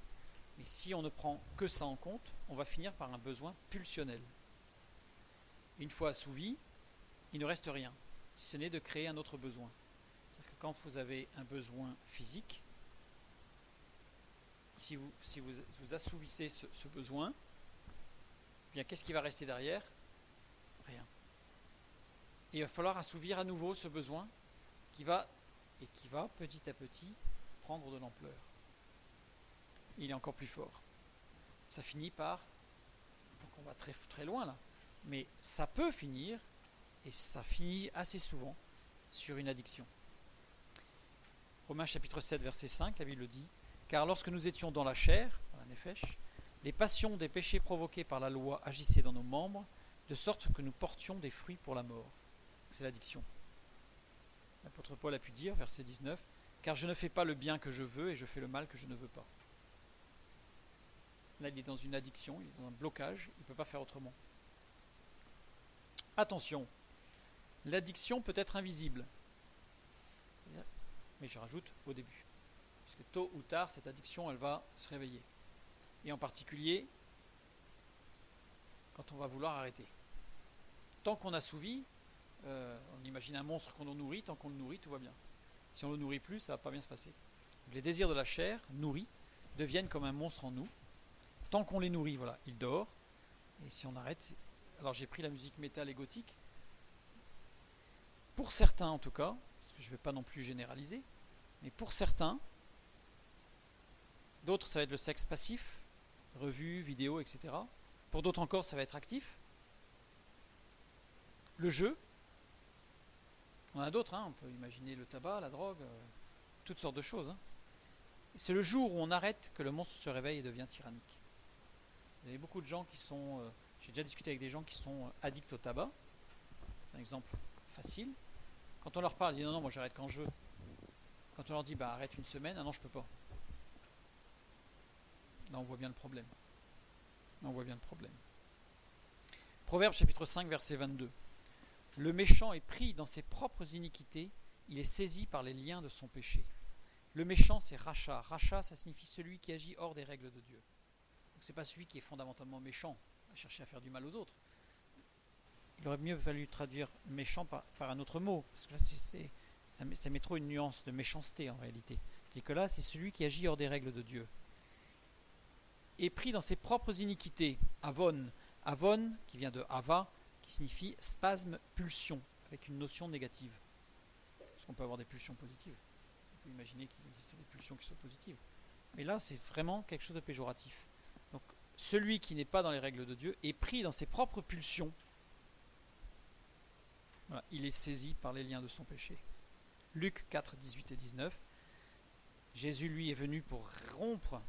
mais si on ne prend que ça en compte, on va finir par un besoin pulsionnel. Une fois assouvi, il ne reste rien, si ce n'est de créer un autre besoin. C'est-à-dire que quand vous avez un besoin physique, si vous assouvissez ce besoin, eh bien qu'est-ce qui va rester derrière ? Rien. Et il va falloir assouvir à nouveau ce besoin qui va petit à petit prendre de l'ampleur. Il est encore plus fort. Ça finit par, donc on va très, très loin là, mais ça peut finir, et ça finit assez souvent, sur une addiction. Romains chapitre 7 verset 5, la Bible dit, car lorsque nous étions dans la chair, dans la nefesh, les passions des péchés provoqués par la loi agissaient dans nos membres, de sorte que nous portions des fruits pour la mort. C'est l'addiction. L'apôtre Paul a pu dire, verset 19, car je ne fais pas le bien que je veux et je fais le mal que je ne veux pas. Là, il est dans une addiction, il est dans un blocage, il ne peut pas faire autrement. Attention, l'addiction peut être invisible. C'est-à-dire, mais je rajoute au début. Puisque tôt ou tard, cette addiction, elle va se réveiller. Et en particulier, quand on va vouloir arrêter. Tant qu'on assouvit, on imagine un monstre qu'on nourrit, tant qu'on le nourrit, tout va bien. Si on ne le nourrit plus, ça ne va pas bien se passer. Donc, les désirs de la chair, nourris, deviennent comme un monstre en nous. Tant qu'on les nourrit, voilà, ils dorment. Et si on arrête, alors j'ai pris la musique métal et gothique. Pour certains en tout cas, parce que je ne vais pas non plus généraliser, mais pour certains, d'autres ça va être le sexe passif, revues, vidéos, etc. Pour d'autres encore, ça va être actif. Le jeu, on a d'autres, on peut imaginer le tabac, la drogue, toutes sortes de choses. C'est le jour où on arrête que le monstre se réveille et devient tyrannique. Il y a beaucoup de gens qui sont... j'ai déjà discuté avec des gens qui sont addicts au tabac. C'est un exemple facile. Quand on leur parle, ils disent non, moi j'arrête quand je veux. Quand on leur dit arrête une semaine, ah non, je peux pas. Là, on voit bien le problème. Proverbe chapitre 5, verset 22. Le méchant est pris dans ses propres iniquités, il est saisi par les liens de son péché. Le méchant, c'est Racha. Racha, ça signifie celui qui agit hors des règles de Dieu. Donc, c'est pas celui qui est fondamentalement méchant, à chercher à faire du mal aux autres. Il aurait mieux fallu traduire méchant par un autre mot, parce que là, ça met trop une nuance de méchanceté en réalité. Et que là, c'est celui qui agit hors des règles de Dieu. Est pris dans ses propres iniquités. Avon. Avon, qui vient de Ava, qui signifie spasme, pulsion, avec une notion négative. Parce qu'on peut avoir des pulsions positives. On peut imaginer qu'il existe des pulsions qui sont positives. Mais là, c'est vraiment quelque chose de péjoratif. Donc, celui qui n'est pas dans les règles de Dieu est pris dans ses propres pulsions. Voilà, il est saisi par les liens de son péché. Luc 4, 18 et 19. Jésus, lui, est venu pour rompre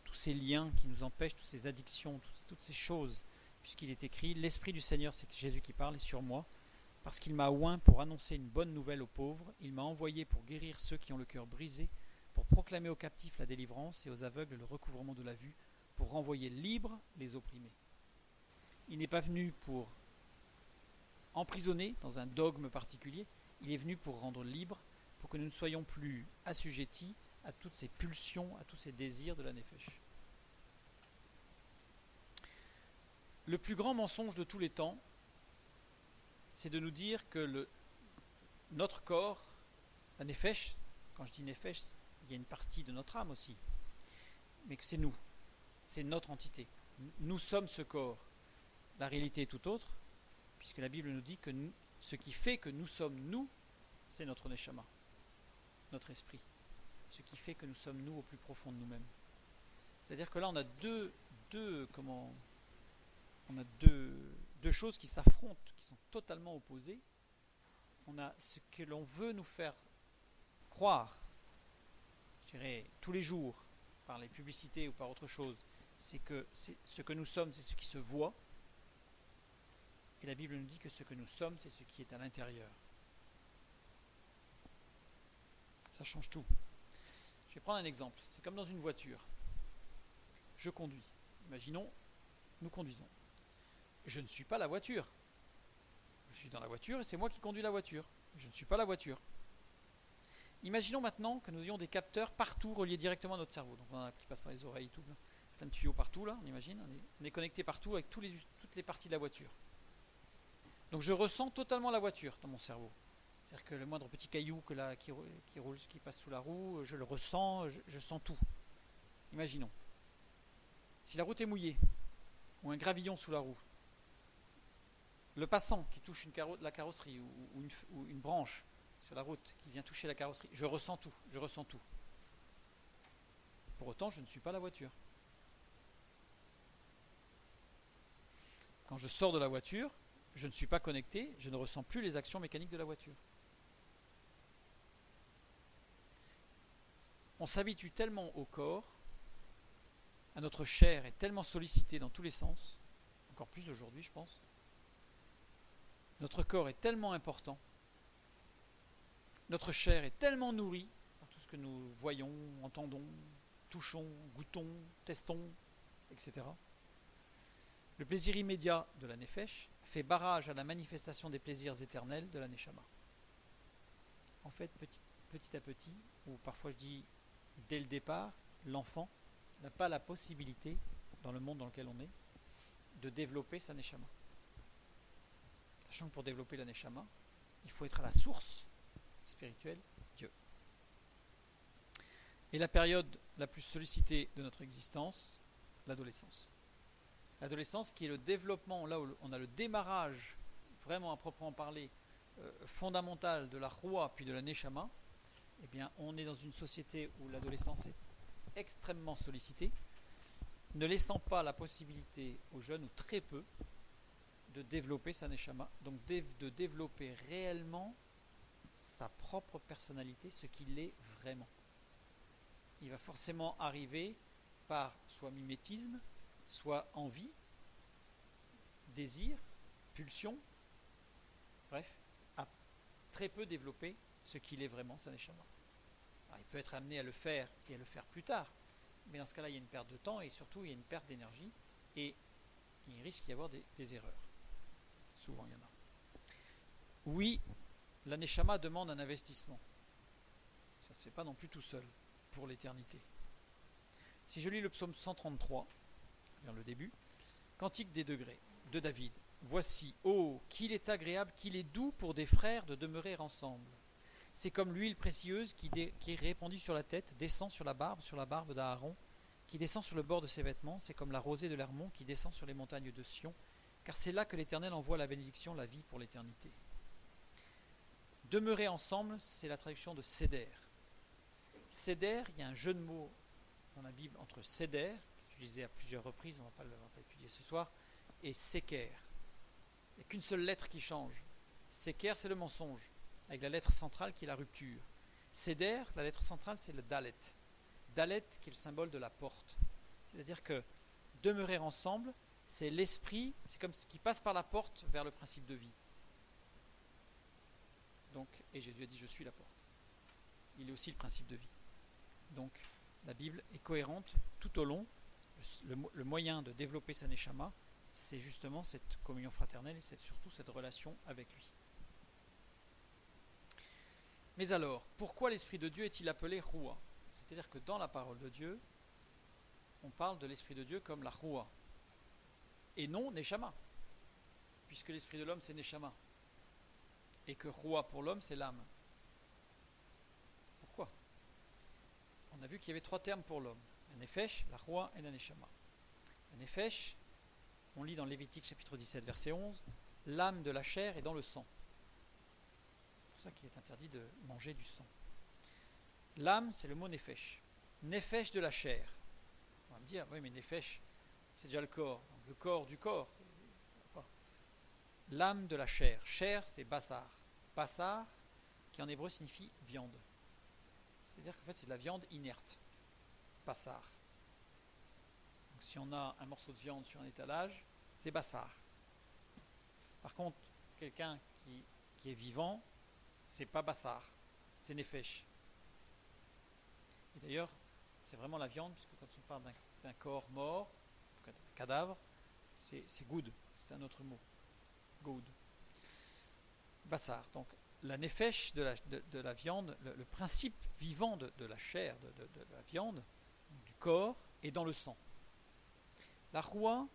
tous ces liens qui nous empêchent, toutes ces addictions, toutes ces choses, puisqu'il est écrit, l'Esprit du Seigneur, c'est Jésus qui parle, est sur moi, parce qu'il m'a oint pour annoncer une bonne nouvelle aux pauvres, il m'a envoyé pour guérir ceux qui ont le cœur brisé, pour proclamer aux captifs la délivrance et aux aveugles le recouvrement de la vue, pour renvoyer libres les opprimés. Il n'est pas venu pour emprisonner dans un dogme particulier, il est venu pour rendre libre, pour que nous ne soyons plus assujettis à toutes ces pulsions, à tous ces désirs de la nefesh. Le plus grand mensonge de tous les temps, c'est de nous dire que notre corps, la nefesh, quand je dis nefesh, il y a une partie de notre âme aussi, mais que c'est nous, c'est notre entité. Nous sommes ce corps. La réalité est tout autre, puisque la Bible nous dit que ce qui fait que nous sommes nous, c'est notre neshama, notre esprit. Ce qui fait que nous sommes nous au plus profond de nous-mêmes. C'est-à-dire que là, on a deux choses qui s'affrontent, qui sont totalement opposées. On a ce que l'on veut nous faire croire, je dirais, tous les jours, par les publicités ou par autre chose, c'est que ce que nous sommes, c'est ce qui se voit. Et la Bible nous dit que ce que nous sommes, c'est ce qui est à l'intérieur. Ça change tout. Je vais prendre un exemple. C'est comme dans une voiture. Je conduis. Imaginons, nous conduisons. Je ne suis pas la voiture. Je suis dans la voiture et c'est moi qui conduis la voiture. Je ne suis pas la voiture. Imaginons maintenant que nous ayons des capteurs partout reliés directement à notre cerveau. Donc on en a qui passent par les oreilles, tout, plein de tuyaux partout, là, on imagine. On est connecté partout avec toutes les parties de la voiture. Donc je ressens totalement la voiture dans mon cerveau. C'est-à-dire que le moindre petit caillou qui roule, qui passe sous la roue, je le ressens, je sens tout. Imaginons. Si la route est mouillée, ou un gravillon sous la roue, le passant qui touche la carrosserie ou une branche sur la route qui vient toucher la carrosserie, je ressens tout. Pour autant, je ne suis pas la voiture. Quand je sors de la voiture, je ne suis pas connecté, je ne ressens plus les actions mécaniques de la voiture. On s'habitue tellement au corps, à notre chair est tellement sollicitée dans tous les sens, encore plus aujourd'hui je pense. Notre corps est tellement important, notre chair est tellement nourrie par tout ce que nous voyons, entendons, touchons, goûtons, testons, etc. Le plaisir immédiat de la nefesh fait barrage à la manifestation des plaisirs éternels de la neshama. En fait, petit à petit, ou parfois je dis dès le départ, l'enfant n'a pas la possibilité, dans le monde dans lequel on est, de développer sa neshama. Sachant que pour développer la neshama, il faut être à la source spirituelle, Dieu. Et la période la plus sollicitée de notre existence, l'adolescence. L'adolescence qui est le développement, là où on a le démarrage, vraiment à proprement parler, fondamental de la Roua puis de la Neshama, eh bien on est dans une société où l'adolescence est extrêmement sollicitée, ne laissant pas la possibilité aux jeunes, ou très peu, de développer sa Neshama, donc de développer réellement sa propre personnalité, ce qu'il est vraiment. Il va forcément arriver par soit mimétisme, soit envie, désir, pulsion, bref, à très peu développer ce qu'il est vraiment, sa neshama. Alors, il peut être amené à le faire et à le faire plus tard, mais dans ce cas-là, il y a une perte de temps et surtout, il y a une perte d'énergie et il risque d'y avoir des erreurs. Souvent, il y en a. Oui, la neshama demande un investissement. Ça ne se fait pas non plus tout seul pour l'éternité. Si je lis le psaume 133, dans le début, Cantique des degrés de David. Voici, oh, qu'il est agréable, qu'il est doux pour des frères de demeurer ensemble. C'est comme l'huile précieuse qui est répandue sur la tête, descend sur la barbe d'Aaron, qui descend sur le bord de ses vêtements. C'est comme la rosée de l'Hermon qui descend sur les montagnes de Sion, car c'est là que l'Éternel envoie la bénédiction, la vie pour l'éternité. Demeurer ensemble, c'est la traduction de Seder. Seder, il y a un jeu de mots dans la Bible entre Seder, utilisé à plusieurs reprises, on ne va pas étudier ce soir, et Seker. Il n'y a qu'une seule lettre qui change. Seker, c'est le mensonge, avec la lettre centrale qui est la rupture. Seder, la lettre centrale, c'est le Dalet. Dalet, qui est le symbole de la porte. C'est-à-dire que demeurer ensemble, c'est l'esprit, c'est comme ce qui passe par la porte vers le principe de vie. Donc, et Jésus a dit, je suis la porte. Il est aussi le principe de vie. Donc, la Bible est cohérente tout au long. Le moyen de développer sa neshama, c'est justement cette communion fraternelle et c'est surtout cette relation avec lui. Mais alors, pourquoi l'Esprit de Dieu est-il appelé Roua? C'est-à-dire que dans la parole de Dieu, on parle de l'Esprit de Dieu comme la Roua, et non Neshama, puisque l'Esprit de l'homme c'est Neshama, et que Roua pour l'homme c'est l'âme. Pourquoi? On a vu qu'il y avait 3 termes pour l'homme, la Nefesh, la Roua et la Neshama. La Nefesh, on lit dans Lévitique chapitre 17 verset 11, l'âme de la chair est dans le sang. C'est pour ça qu'il est interdit de manger du sang. L'âme, c'est le mot Nefesh. Nefesh de la chair. On va me dire, oui mais Nefesh, c'est déjà le corps. Donc, le corps du corps. L'âme de la chair. Chair, c'est Bassar. Bassar, qui en hébreu signifie viande. C'est-à-dire qu'en fait, c'est de la viande inerte. Bassar. Donc si on a un morceau de viande sur un étalage, c'est Bassar. Par contre, quelqu'un qui est vivant, c'est pas Bassar, c'est Nefesh. Et d'ailleurs, c'est vraiment la viande, puisque quand on parle d'un corps mort, d'un cadavre, c'est Goud, c'est un autre mot. Goud. Bassar. Donc, la Nefesh de la viande, le principe vivant de la chair, de la viande, du corps, est dans le sang. La Roua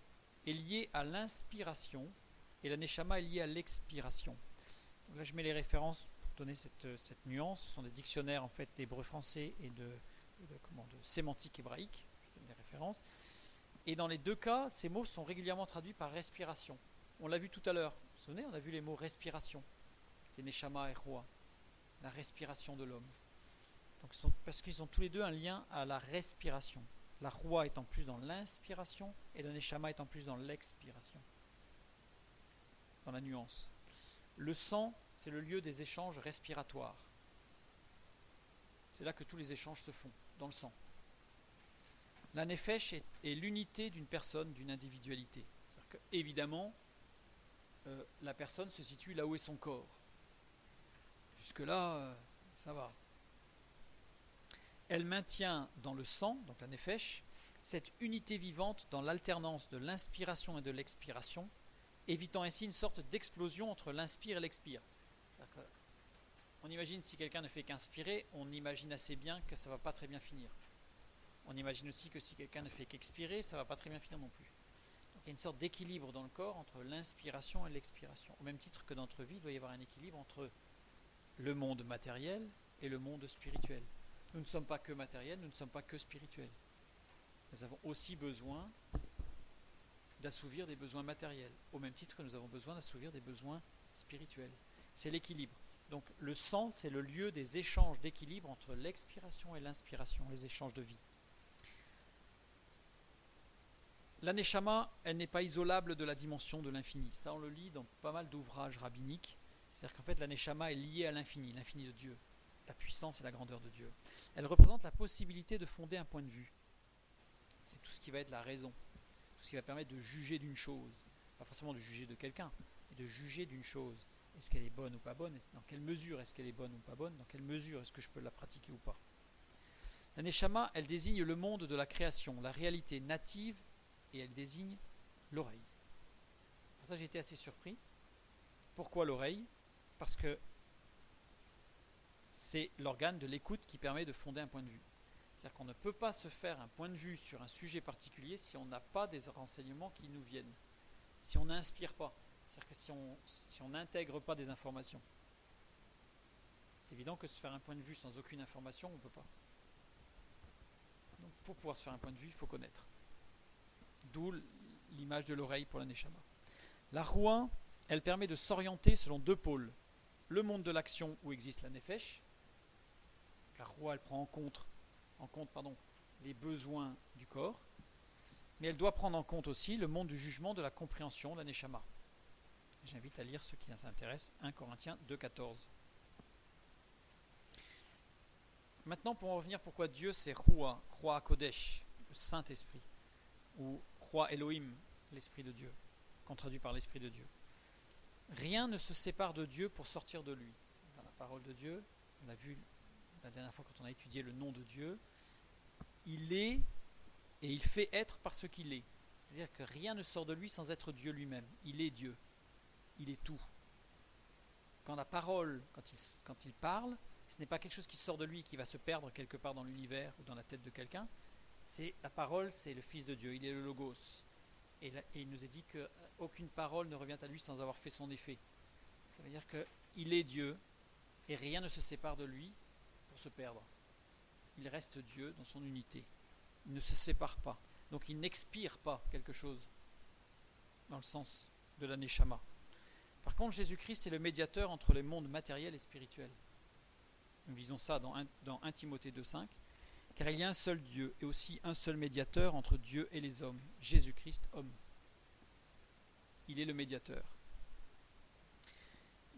est liée à l'inspiration et la Neshama est liée à l'expiration. Donc là, je mets les références pour donner cette nuance. Ce sont des dictionnaires en fait d'hébreu français et de sémantique hébraïque. Je donne les références. Et dans les deux cas, ces mots sont régulièrement traduits par respiration. On l'a vu tout à l'heure. Vous vous souvenez, on a vu les mots respiration. C'était Neshama et Roua. La respiration de l'homme. Donc, parce qu'ils ont tous les deux un lien à la respiration. La Roua étant plus dans l'inspiration et le Neshama étant plus dans l'expiration. Dans la nuance. Le sang, c'est le lieu des échanges respiratoires. C'est là que tous les échanges se font, dans le sang. La Nefesh est l'unité d'une personne, d'une individualité. C'est-à-dire que, évidemment, la personne se situe là où est son corps. Jusque-là, ça va. Elle maintient dans le sang, donc la Nefesh, cette unité vivante dans l'alternance de l'inspiration et de l'expiration, évitant ainsi une sorte d'explosion entre l'inspire et l'expire. On imagine si quelqu'un ne fait qu'inspirer, on imagine assez bien que ça ne va pas très bien finir. On imagine aussi que si quelqu'un ne fait qu'expirer, ça ne va pas très bien finir non plus. Donc il y a une sorte d'équilibre dans le corps entre l'inspiration et l'expiration. Au même titre que dans notre vie, il doit y avoir un équilibre entre le monde matériel et le monde spirituel. Nous ne sommes pas que matériels, nous ne sommes pas que spirituels. Nous avons aussi besoin d'assouvir des besoins matériels, au même titre que nous avons besoin d'assouvir des besoins spirituels. C'est l'équilibre. Donc le sang, c'est le lieu des échanges d'équilibre entre l'expiration et l'inspiration, les échanges de vie. La Neshama, elle n'est pas isolable de la dimension de l'infini. Ça, on le lit dans pas mal d'ouvrages rabbiniques. C'est-à-dire qu'en fait, la Neshama est liée à l'infini de Dieu, la puissance et la grandeur de Dieu. Elle représente la possibilité de fonder un point de vue. C'est tout ce qui va être la raison, tout ce qui va permettre de juger d'une chose, pas forcément de juger de quelqu'un, mais de juger d'une chose. Est-ce qu'elle est bonne ou pas bonne? Dans quelle mesure est-ce qu'elle est bonne ou pas bonne? Dans quelle mesure est-ce que je peux la pratiquer ou pas? La Neshama, elle désigne le monde de la création, la réalité native, et elle désigne l'oreille. Pour ça, j'ai été assez surpris. Pourquoi l'oreille? Parce que c'est l'organe de l'écoute qui permet de fonder un point de vue. C'est-à-dire qu'on ne peut pas se faire un point de vue sur un sujet particulier si on n'a pas des renseignements qui nous viennent, si on n'inspire pas, c'est-à-dire que si on n'intègre pas des informations. C'est évident que se faire un point de vue sans aucune information, on ne peut pas. Donc pour pouvoir se faire un point de vue, il faut connaître. D'où l'image de l'oreille pour la Neshama. La Roua, elle permet de s'orienter selon deux pôles. Le monde de l'action où existe la Nefesh. La Roua, elle prend en compte les besoins du corps, mais elle doit prendre en compte aussi le monde du jugement, de la compréhension, la Neshama. J'invite à lire ceux qui s'intéressent, 1 Corinthiens 2,14. Maintenant, pour en revenir, pourquoi Dieu c'est Roua Kodesh, le Saint-Esprit, ou Roua Elohim, l'Esprit de Dieu, qu'on traduit par l'Esprit de Dieu. Rien ne se sépare de Dieu pour sortir de lui. Dans la parole de Dieu, on l'a vu la dernière fois quand on a étudié le nom de Dieu, il est et il fait être parce qu'il est. C'est-à-dire que rien ne sort de lui sans être Dieu lui-même. Il est Dieu. Il est tout. Quand la parole, quand il parle, ce n'est pas quelque chose qui sort de lui et qui va se perdre quelque part dans l'univers ou dans la tête de quelqu'un. C'est la parole, c'est le Fils de Dieu. Il est le Logos. Et il nous est dit qu'aucune parole ne revient à lui sans avoir fait son effet. Ça veut dire qu'il est Dieu et rien ne se sépare de lui pour se perdre. Il reste Dieu dans son unité. Il ne se sépare pas. Donc il n'expire pas quelque chose dans le sens de la Neshama. Par contre, Jésus-Christ est le médiateur entre les mondes matériels et spirituels. Nous lisons ça dans 1 Timothée 2,5. Car il y a un seul Dieu et aussi un seul médiateur entre Dieu et les hommes, Jésus-Christ, homme. Il est le médiateur.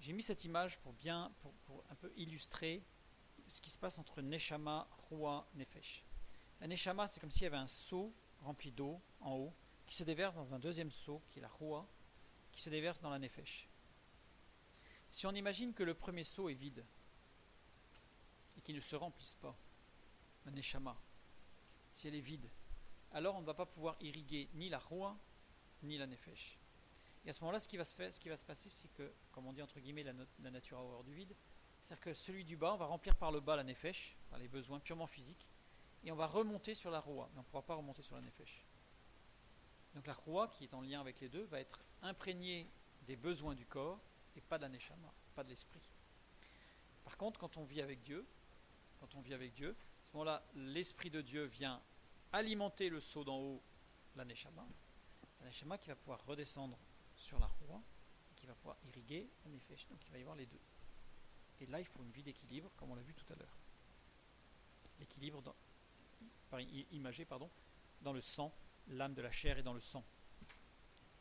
J'ai mis cette image pour un peu illustrer ce qui se passe entre Neshama, Roua, Nefesh. La Neshama, c'est comme s'il y avait un seau rempli d'eau en haut qui se déverse dans un deuxième seau, qui est la Roua, qui se déverse dans la Nefesh. Si on imagine que le premier seau est vide et qu'il ne se remplisse pas, la Neshama, si elle est vide, alors on ne va pas pouvoir irriguer ni la Roua ni la Nefesh. Et à ce moment-là, ce qui va se passer, c'est que, comme on dit entre guillemets, la nature a horreur du vide. C'est-à-dire que celui du bas, on va remplir par le bas la Nefesh, par les besoins purement physiques, et on va remonter sur la Roua, mais on ne pourra pas remonter sur la Nefesh. Donc la Roua, qui est en lien avec les deux, va être imprégnée des besoins du corps et pas de la Neshama, pas de l'esprit. Par contre, quand on vit avec Dieu, à ce moment-là, l'Esprit de Dieu vient alimenter le seau d'en haut, la Neshama qui va pouvoir redescendre sur la Roua, et qui va pouvoir irriguer la Nefesh. Donc il va y avoir les deux. Et là, il faut une vie d'équilibre, comme on l'a vu tout à l'heure. L'équilibre imagé dans le sang, l'âme de la chair est dans le sang.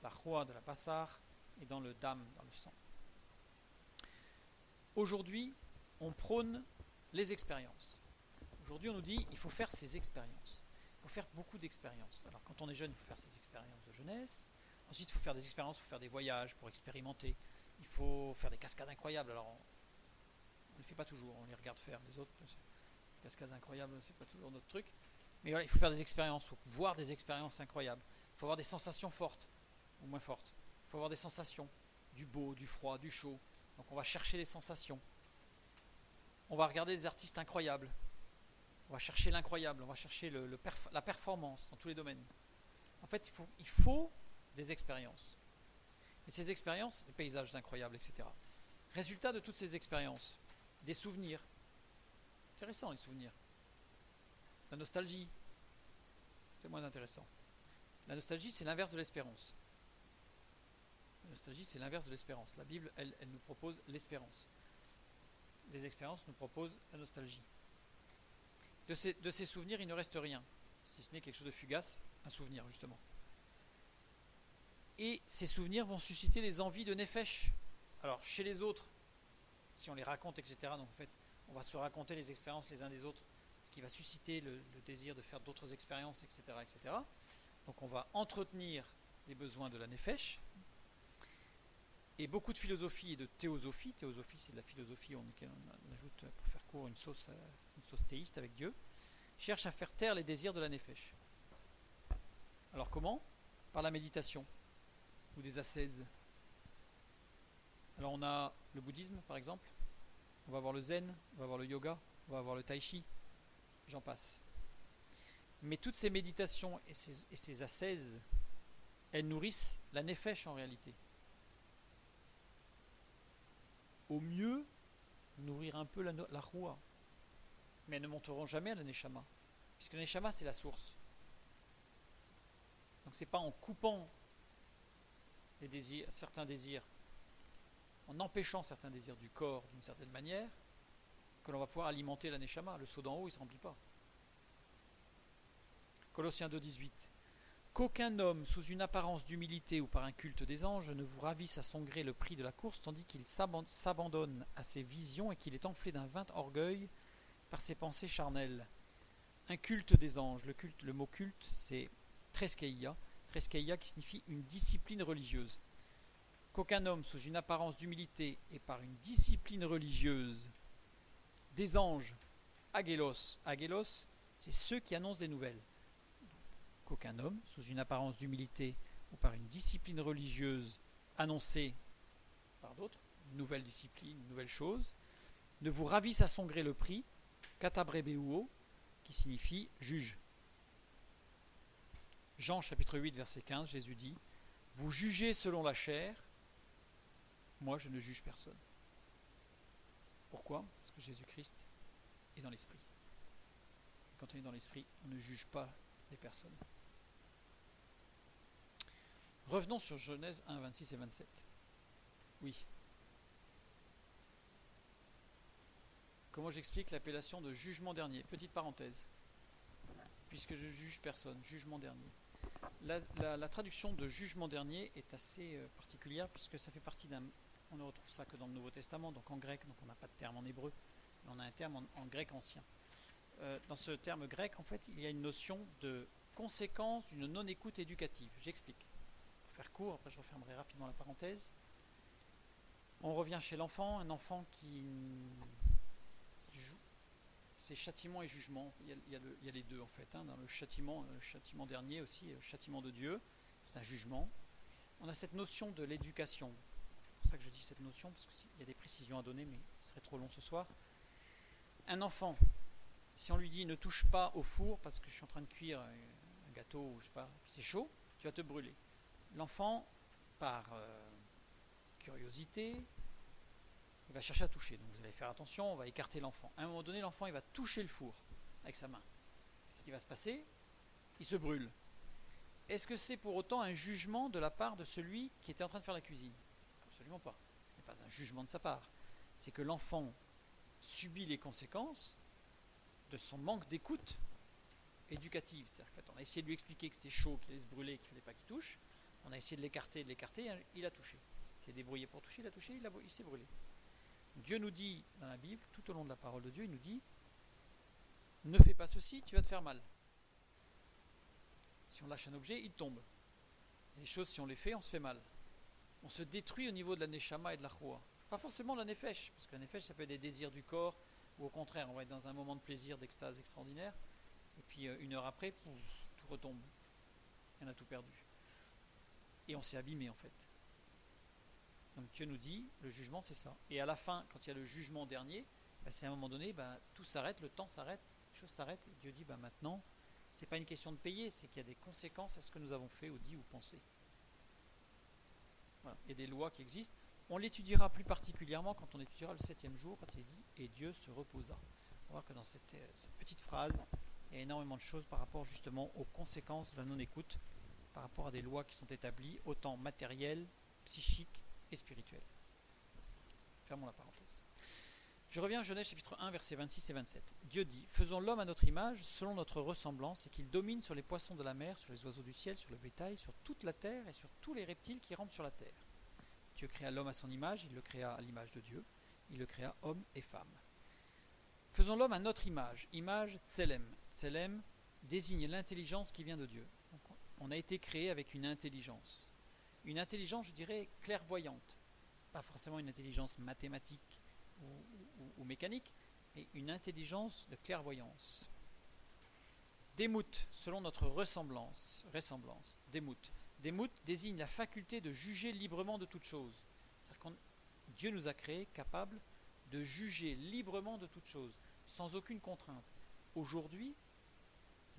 La Roua de la Bassar est dans le dam, dans le sang. Aujourd'hui, on prône les expériences. Aujourd'hui, on nous dit il faut faire ces expériences. Il faut faire beaucoup d'expériences. Alors, quand on est jeune, il faut faire ses expériences de jeunesse. Ensuite, il faut faire des expériences, il faut faire des voyages pour expérimenter. Il faut faire des cascades incroyables. Alors, on ne le fait pas toujours, on les regarde faire. Les autres, cascades incroyables, c'est pas toujours notre truc. Mais voilà, il faut faire des expériences, il faut voir des expériences incroyables. Il faut avoir des sensations fortes ou moins fortes. Il faut avoir des sensations, du beau, du froid, du chaud. Donc, on va chercher les sensations. On va regarder des artistes incroyables. On va chercher l'incroyable, on va chercher la performance dans tous les domaines. En fait, il faut des expériences. Et ces expériences, les paysages incroyables, etc. Résultat de toutes ces expériences, des souvenirs. Intéressant les souvenirs. La nostalgie, c'est moins intéressant. La nostalgie, c'est l'inverse de l'espérance. La nostalgie, c'est l'inverse de l'espérance. La Bible, elle nous propose l'espérance. Les expériences nous proposent la nostalgie. De ces souvenirs, il ne reste rien, si ce n'est quelque chose de fugace, un souvenir justement. Et ces souvenirs vont susciter des envies de Nefesh. Alors, chez les autres, si on les raconte, etc. Donc en fait, on va se raconter les expériences les uns des autres, ce qui va susciter le désir de faire d'autres expériences, etc., etc. Donc on va entretenir les besoins de la nefesh. Et beaucoup de philosophie et de théosophie, théosophie c'est de la philosophie on ajoute, pour faire court, une sauce théiste avec Dieu, cherche à faire taire les désirs de la nefesh. Alors comment? Par la méditation ou des ascèses. Alors on a le bouddhisme par exemple, on va avoir le zen, on va avoir le yoga, on va avoir le tai chi, j'en passe. Mais toutes ces méditations et ces ascèses, elles nourrissent la nefesh en réalité. Au mieux, nourrir un peu la roua, mais elles ne monteront jamais à la neshama, puisque la neshama c'est la source. Donc c'est pas en coupant les désirs, certains désirs, en empêchant certains désirs du corps d'une certaine manière, que l'on va pouvoir alimenter la neshama. Le seau d'en haut il ne se remplit pas. Colossiens 2,18. Qu'aucun homme, sous une apparence d'humilité ou par un culte des anges, ne vous ravisse à son gré le prix de la course, tandis qu'il s'abandonne à ses visions et qu'il est enflé d'un vain orgueil par ses pensées charnelles. Un culte des anges. Le mot culte, c'est treskeia qui signifie une discipline religieuse. Qu'aucun homme, sous une apparence d'humilité et par une discipline religieuse des anges, agélos, c'est ceux qui annoncent des nouvelles. Qu'aucun homme, sous une apparence d'humilité ou par une discipline religieuse annoncée par d'autres, une nouvelle discipline, une nouvelle chose, ne vous ravisse à son gré le prix, katabrebeuo, qui signifie juge. Jean chapitre 8 verset 15, Jésus dit, vous jugez selon la chair, moi je ne juge personne. Pourquoi? Parce que Jésus-Christ est dans l'esprit. Quand on est dans l'esprit, on ne juge pas les personnes. Revenons sur Genèse 1, 26 et 27. Oui. Comment j'explique l'appellation de jugement dernier? Petite parenthèse. Puisque je juge personne, jugement dernier. La traduction de jugement dernier est assez particulière puisque ça fait partie d'un... On ne retrouve ça que dans le Nouveau Testament, donc en grec, donc on n'a pas de terme en hébreu, mais on a un terme en grec ancien. Dans ce terme grec, en fait, il y a une notion de conséquence d'une non-écoute éducative. J'explique. Pour faire court, après je refermerai rapidement la parenthèse. On revient chez l'enfant, un enfant qui joue. C'est châtiment et jugement. Il y a les deux en fait. Dans le châtiment dernier aussi, le châtiment de Dieu, c'est un jugement. On a cette notion de l'éducation. C'est pour ça que je dis cette notion, parce qu'il y a des précisions à donner, mais ce serait trop long ce soir. Un enfant, si on lui dit ne touche pas au four parce que je suis en train de cuire un gâteau ou je sais pas, c'est chaud, tu vas te brûler. L'enfant, par curiosité, il va chercher à toucher. Donc vous allez faire attention, on va écarter l'enfant. À un moment donné, l'enfant il va toucher le four avec sa main. Ce qui va se passer, il se brûle. Est-ce que c'est pour autant un jugement de la part de celui qui était en train de faire la cuisine? Absolument pas. Ce n'est pas un jugement de sa part. C'est que l'enfant subit les conséquences de son manque d'écoute éducative. C'est-à-dire qu'en fait, on a essayé de lui expliquer que c'était chaud, qu'il allait se brûler, qu'il ne fallait pas qu'il touche. On a essayé de l'écarter, il a touché. Il s'est débrouillé pour toucher, il a touché, il s'est brûlé. Dieu nous dit dans la Bible, tout au long de la parole de Dieu, il nous dit ne fais pas ceci, tu vas te faire mal. Si on lâche un objet, il tombe. Les choses, si on les fait, on se fait mal. On se détruit au niveau de la neshama et de la choua. Pas forcément la nefesh, parce que la nefesh, ça peut être des désirs du corps, ou au contraire, on va être dans un moment de plaisir, d'extase extraordinaire, et puis une heure après, tout retombe. On a tout perdu. Et on s'est abîmé en fait. Donc Dieu nous dit, le jugement c'est ça. Et à la fin, quand il y a le jugement dernier, c'est à un moment donné, tout s'arrête, le temps s'arrête, les choses s'arrêtent, et Dieu dit, maintenant, c'est pas une question de payer, c'est qu'il y a des conséquences à ce que nous avons fait ou dit ou pensé. Voilà. Il y a des lois qui existent. On l'étudiera plus particulièrement quand on étudiera le 7e jour, quand il est dit « et Dieu se reposa ». On va voir que dans cette petite phrase, il y a énormément de choses par rapport justement aux conséquences de la non-écoute, par rapport à des lois qui sont établies, autant matérielles, psychiques et spirituelles. Fermons la parenthèse. Je reviens à Genèse chapitre 1, versets 26 et 27. Dieu dit « Faisons l'homme à notre image, selon notre ressemblance, et qu'il domine sur les poissons de la mer, sur les oiseaux du ciel, sur le bétail, sur toute la terre et sur tous les reptiles qui rampent sur la terre. » Dieu créa l'homme à son image, il le créa à l'image de Dieu. il le créa homme et femme. Faisons l'homme à notre image. Image tselem. Tselem désigne l'intelligence qui vient de Dieu. Donc, on a été créé avec une intelligence. Une intelligence, je dirais, clairvoyante. Pas forcément une intelligence mathématique ou mécanique, mais une intelligence de clairvoyance. Démout, selon notre ressemblance. Démout. Démout désigne la faculté de juger librement de toute chose. C'est-à-dire que Dieu nous a créés capables de juger librement de toute chose, sans aucune contrainte. Aujourd'hui,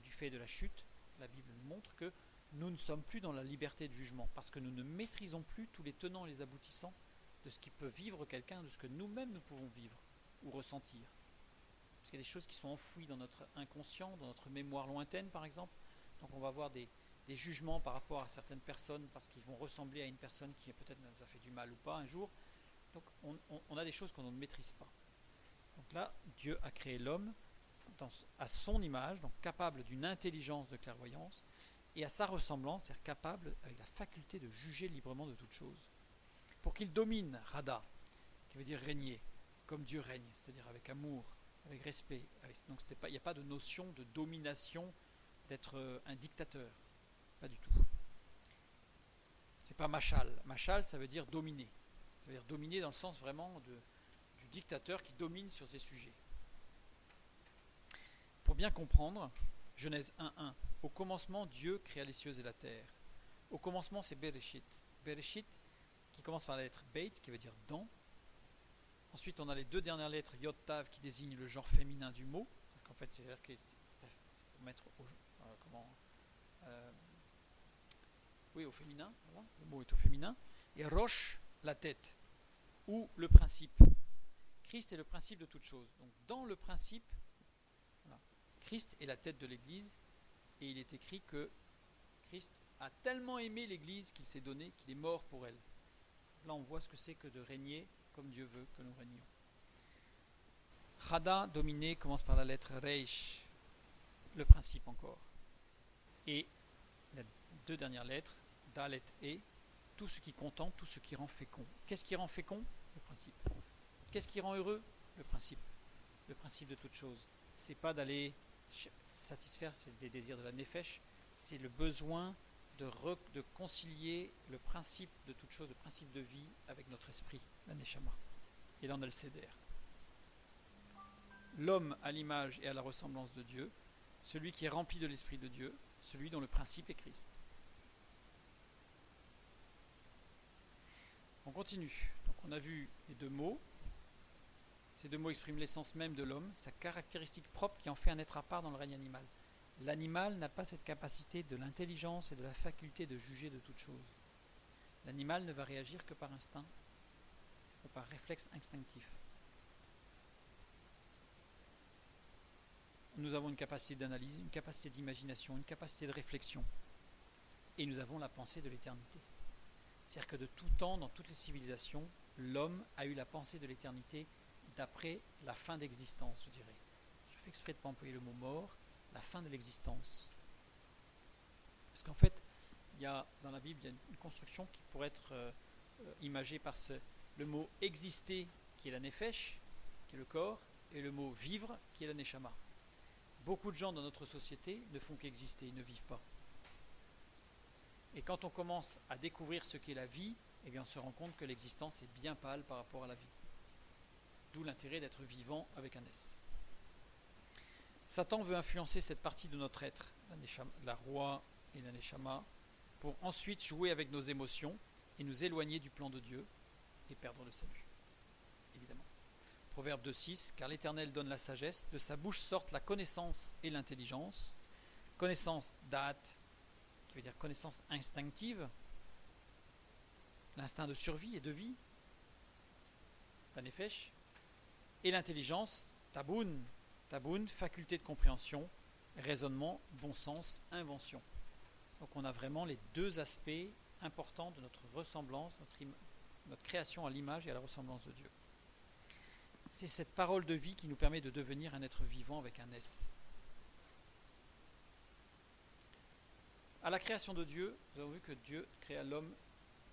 du fait de la chute, la Bible montre que nous ne sommes plus dans la liberté de jugement, parce que nous ne maîtrisons plus tous les tenants et les aboutissants de ce qui peut vivre quelqu'un, de ce que nous-mêmes nous pouvons vivre ou ressentir. Parce qu'il y a des choses qui sont enfouies dans notre inconscient, dans notre mémoire lointaine par exemple. Donc on va avoir des jugements par rapport à certaines personnes parce qu'ils vont ressembler à une personne qui peut-être nous a fait du mal ou pas un jour. Donc on a des choses qu'on ne maîtrise pas. Donc là, Dieu a créé l'homme à son image, donc capable d'une intelligence de clairvoyance, et à sa ressemblance, c'est-à-dire capable, avec la faculté de juger librement de toute chose. Pour qu'il domine, Rada, qui veut dire régner, comme Dieu règne, c'est-à-dire avec amour, avec respect. Donc il n'y a pas de notion de domination, d'être un dictateur. Pas du tout. C'est pas machal. Machal, ça veut dire dominer. Ça veut dire dominer dans le sens vraiment du dictateur qui domine sur ses sujets. Pour bien comprendre, Genèse 1.1. Au commencement, Dieu créa les cieux et la terre. Au commencement, c'est Bereshit. Bereshit, qui commence par la lettre Beit, qui veut dire dans. Ensuite, on a les deux dernières lettres Yod Tav, qui désignent le genre féminin du mot. En fait, c'est-à-dire que c'est pour mettre au féminin. Voilà, le mot est au féminin. Et Rosh, la tête, ou le principe. Christ est le principe de toute chose. Donc, dans le principe, voilà, Christ est la tête de l'Église. Et il est écrit que Christ a tellement aimé l'Église qu'il s'est donné, qu'il est mort pour elle. Là, on voit ce que c'est que de régner comme Dieu veut que nous régnions. Chada, dominer, commence par la lettre Reish, le principe encore. Et les deux dernières lettres, Dalet et, tout ce qui contente, tout ce qui rend fécond. Qu'est-ce qui rend fécond? Le principe. Qu'est-ce qui rend heureux? Le principe. Le principe de toute chose. C'est pas d'aller satisfaire des désirs de la nefesh, c'est le besoin de concilier le principe de toute chose, le principe de vie avec notre esprit, la neshama. Et là on a le seder. L'homme à l'image et à la ressemblance de Dieu, celui qui est rempli de l'esprit de Dieu, celui dont le principe est Christ. On continue. Donc on a vu les deux mots. Ces deux mots expriment l'essence même de l'homme, sa caractéristique propre qui en fait un être à part dans le règne animal. L'animal n'a pas cette capacité de l'intelligence et de la faculté de juger de toute chose. L'animal ne va réagir que par instinct ou par réflexe instinctif. Nous avons une capacité d'analyse, une capacité d'imagination, une capacité de réflexion. Et nous avons la pensée de l'éternité. C'est-à-dire que de tout temps, dans toutes les civilisations, l'homme a eu la pensée de l'éternité d'après la fin d'existence, je dirais. Je fais exprès de ne pas employer le mot mort, la fin de l'existence. Parce qu'en fait, dans la Bible, il y a une construction qui pourrait être imagée par le mot exister, qui est la nefesh, qui est le corps, et le mot vivre, qui est la neshama. Beaucoup de gens dans notre société ne font qu'exister, ils ne vivent pas. Et quand on commence à découvrir ce qu'est la vie, eh bien on se rend compte que l'existence est bien pâle par rapport à la vie. D'où l'intérêt d'être vivant avec un S. Satan veut influencer cette partie de notre être, la roi et la neshama, pour ensuite jouer avec nos émotions et nous éloigner du plan de Dieu et perdre le salut. Évidemment. Proverbe 2.6, car l'Éternel donne la sagesse, de sa bouche sortent la connaissance et l'intelligence. Connaissance date, qui veut dire connaissance instinctive, l'instinct de survie et de vie, la nefesh, et l'intelligence, taboun, faculté de compréhension, raisonnement, bon sens, invention. Donc on a vraiment les deux aspects importants de notre ressemblance, notre création à l'image et à la ressemblance de Dieu. C'est cette parole de vie qui nous permet de devenir un être vivant avec un S. À la création de Dieu, nous avons vu que Dieu créa l'homme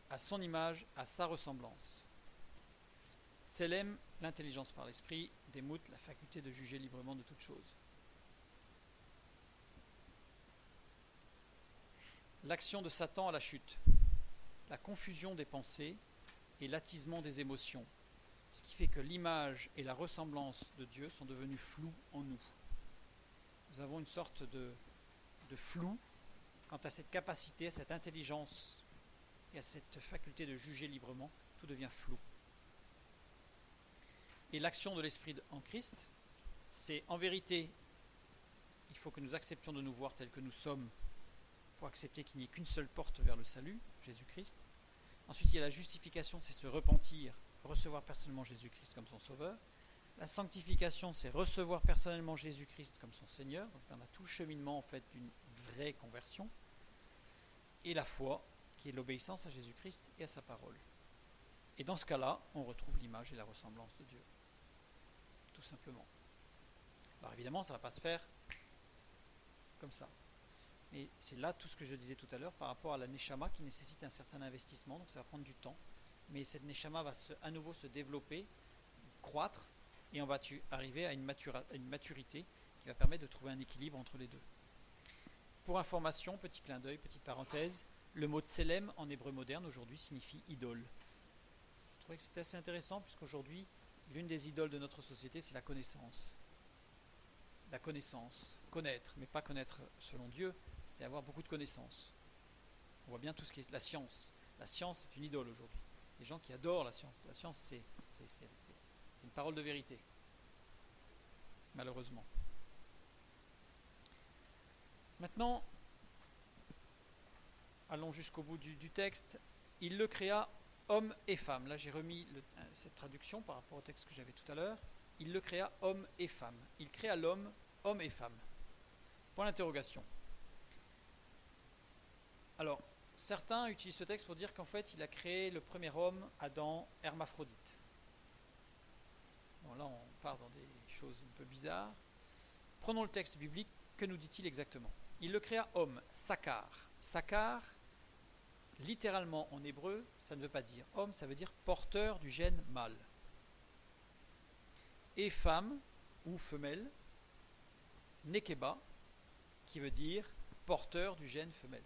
à son image, à sa ressemblance. Tselem l'intelligence par l'esprit démoute la faculté de juger librement de toute chose. L'action de Satan à la chute, la confusion des pensées et l'attisement des émotions, ce qui fait que l'image et la ressemblance de Dieu sont devenues floues en nous. Nous avons une sorte de flou quant à cette capacité, à cette intelligence et à cette faculté de juger librement. Tout devient flou. Et l'action de l'Esprit en Christ, c'est en vérité, il faut que nous acceptions de nous voir tels que nous sommes pour accepter qu'il n'y ait qu'une seule porte vers le salut, Jésus-Christ. Ensuite, il y a la justification, c'est se repentir, recevoir personnellement Jésus-Christ comme son sauveur. La sanctification, c'est recevoir personnellement Jésus-Christ comme son Seigneur. Donc on a tout le cheminement en fait d'une vraie conversion. Et la foi, qui est l'obéissance à Jésus-Christ et à sa parole. Et dans ce cas-là, on retrouve l'image et la ressemblance de Dieu. Tout simplement. Alors évidemment, ça ne va pas se faire comme ça. Mais c'est là tout ce que je disais tout à l'heure par rapport à la Neshama qui nécessite un certain investissement, donc ça va prendre du temps. Mais cette Neshama va à nouveau se développer, croître, et on va arriver à une maturité qui va permettre de trouver un équilibre entre les deux. Pour information, petit clin d'œil, petite parenthèse, le mot tselem en hébreu moderne aujourd'hui signifie idole. Je trouvais que c'était assez intéressant puisqu'aujourd'hui, l'une des idoles de notre société, c'est la connaissance. La connaissance, connaître, mais pas connaître selon Dieu, c'est avoir beaucoup de connaissances. On voit bien tout ce qui est la science. La science, c'est une idole aujourd'hui. Les gens qui adorent la science. La science, c'est une parole de vérité. Malheureusement. Maintenant, allons jusqu'au bout du texte. Il le créa homme et femme. Là, j'ai remis cette traduction par rapport au texte que j'avais tout à l'heure. Il le créa homme et femme. Il créa l'homme, homme et femme. Point d'interrogation. Alors, certains utilisent ce texte pour dire qu'en fait, il a créé le premier homme, Adam, hermaphrodite. Bon, là, on part dans des choses un peu bizarres. Prenons le texte biblique. Que nous dit-il exactement? Il le créa homme, sakar. Sakar, littéralement en hébreu, ça ne veut pas dire homme, ça veut dire porteur du gène mâle. Et femme, ou femelle, nekeba, qui veut dire porteur du gène femelle.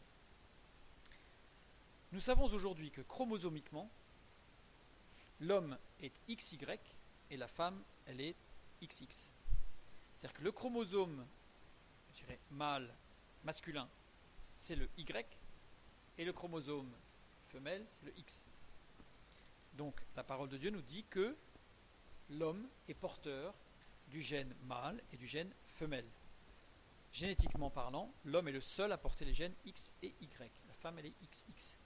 Nous savons aujourd'hui que chromosomiquement, l'homme est XY et la femme, elle est XX. C'est-à-dire que le chromosome, je dirais mâle, masculin, c'est le Y, et le chromosome femelle, c'est le X. Donc la parole de Dieu nous dit que l'homme est porteur du gène mâle et du gène femelle. Génétiquement parlant, l'homme est le seul à porter les gènes X et Y. La femme, elle est XX.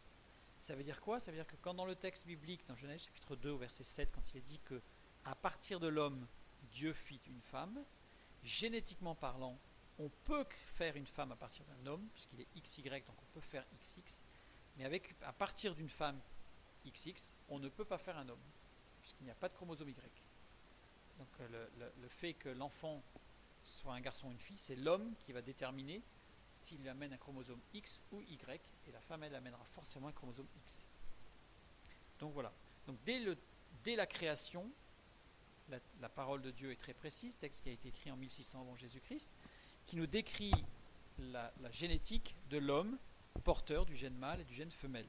Ça veut dire quoi? Ça veut dire que quand dans le texte biblique, dans Genèse chapitre 2 au verset 7, quand il est dit que à partir de l'homme, Dieu fit une femme, génétiquement parlant, on peut faire une femme à partir d'un homme, puisqu'il est XY, donc on peut faire XX, mais à partir d'une femme XX, on ne peut pas faire un homme, puisqu'il n'y a pas de chromosome Y. Donc le fait que l'enfant soit un garçon ou une fille, c'est l'homme qui va déterminer s'il amène un chromosome X ou Y, et la femme, elle amènera forcément un chromosome X. Donc voilà. Donc dès la création, la parole de Dieu est très précise, texte qui a été écrit en 1600 avant Jésus-Christ, qui nous décrit la génétique de l'homme porteur du gène mâle et du gène femelle.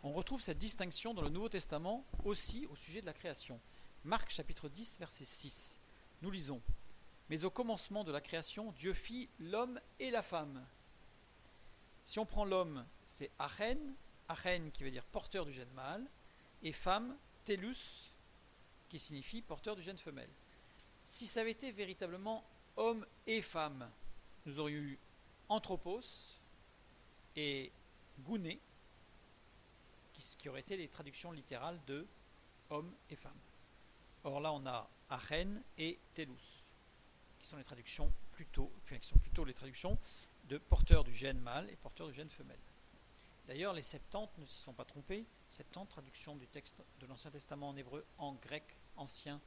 On retrouve cette distinction dans le Nouveau Testament aussi au sujet de la création. Marc chapitre 10 verset 6. Nous lisons: mais au commencement de la création, Dieu fit l'homme et la femme. Si on prend l'homme, c'est Achen, Achen qui veut dire porteur du gène mâle, et femme, Télus, qui signifie porteur du gène femelle. Si ça avait été véritablement homme et femme, nous aurions eu anthropos et gouné, qui auraient été les traductions littérales de homme et femme. Or là, on a Achen et Télus, qui sont plutôt les traductions de porteur du gène mâle et porteur du gène femelle. D'ailleurs, les Septante ne s'y sont pas trompés. Septante, traduction du texte de l'Ancien Testament en hébreu en grec ancien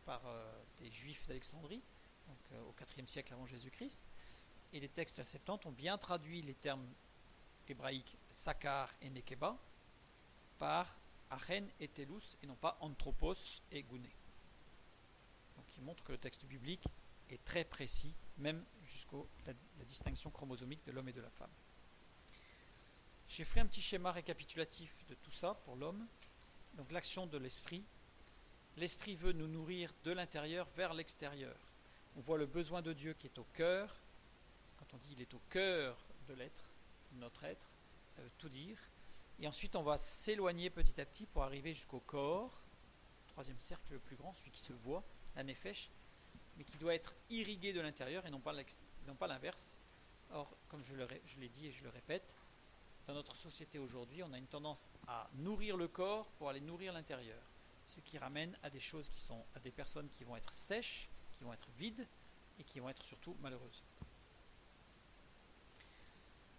par des Juifs d'Alexandrie, donc au IVe siècle avant Jésus-Christ. Et les textes de la Septante ont bien traduit les termes hébraïques Sakar et Nekeba par Achen et Telus et non pas Anthropos et Gouné. Donc il montre que le texte biblique est très précis, même jusqu'à la distinction chromosomique de l'homme et de la femme. J'ai fait un petit schéma récapitulatif de tout ça pour l'homme. Donc l'action de l'esprit. L'esprit veut nous nourrir de l'intérieur vers l'extérieur. On voit le besoin de Dieu qui est au cœur. Quand on dit il est au cœur de l'être, de notre être, ça veut tout dire. Et ensuite on va s'éloigner petit à petit pour arriver jusqu'au corps, troisième cercle le plus grand, celui qui se voit, la nefesh, mais qui doit être irrigué de l'intérieur et non pas l'inverse. Or, comme je l'ai dit et je le répète, dans notre société aujourd'hui, on a une tendance à nourrir le corps pour aller nourrir l'intérieur, ce qui ramène à des choses à des personnes qui vont être sèches, qui vont être vides et qui vont être surtout malheureuses.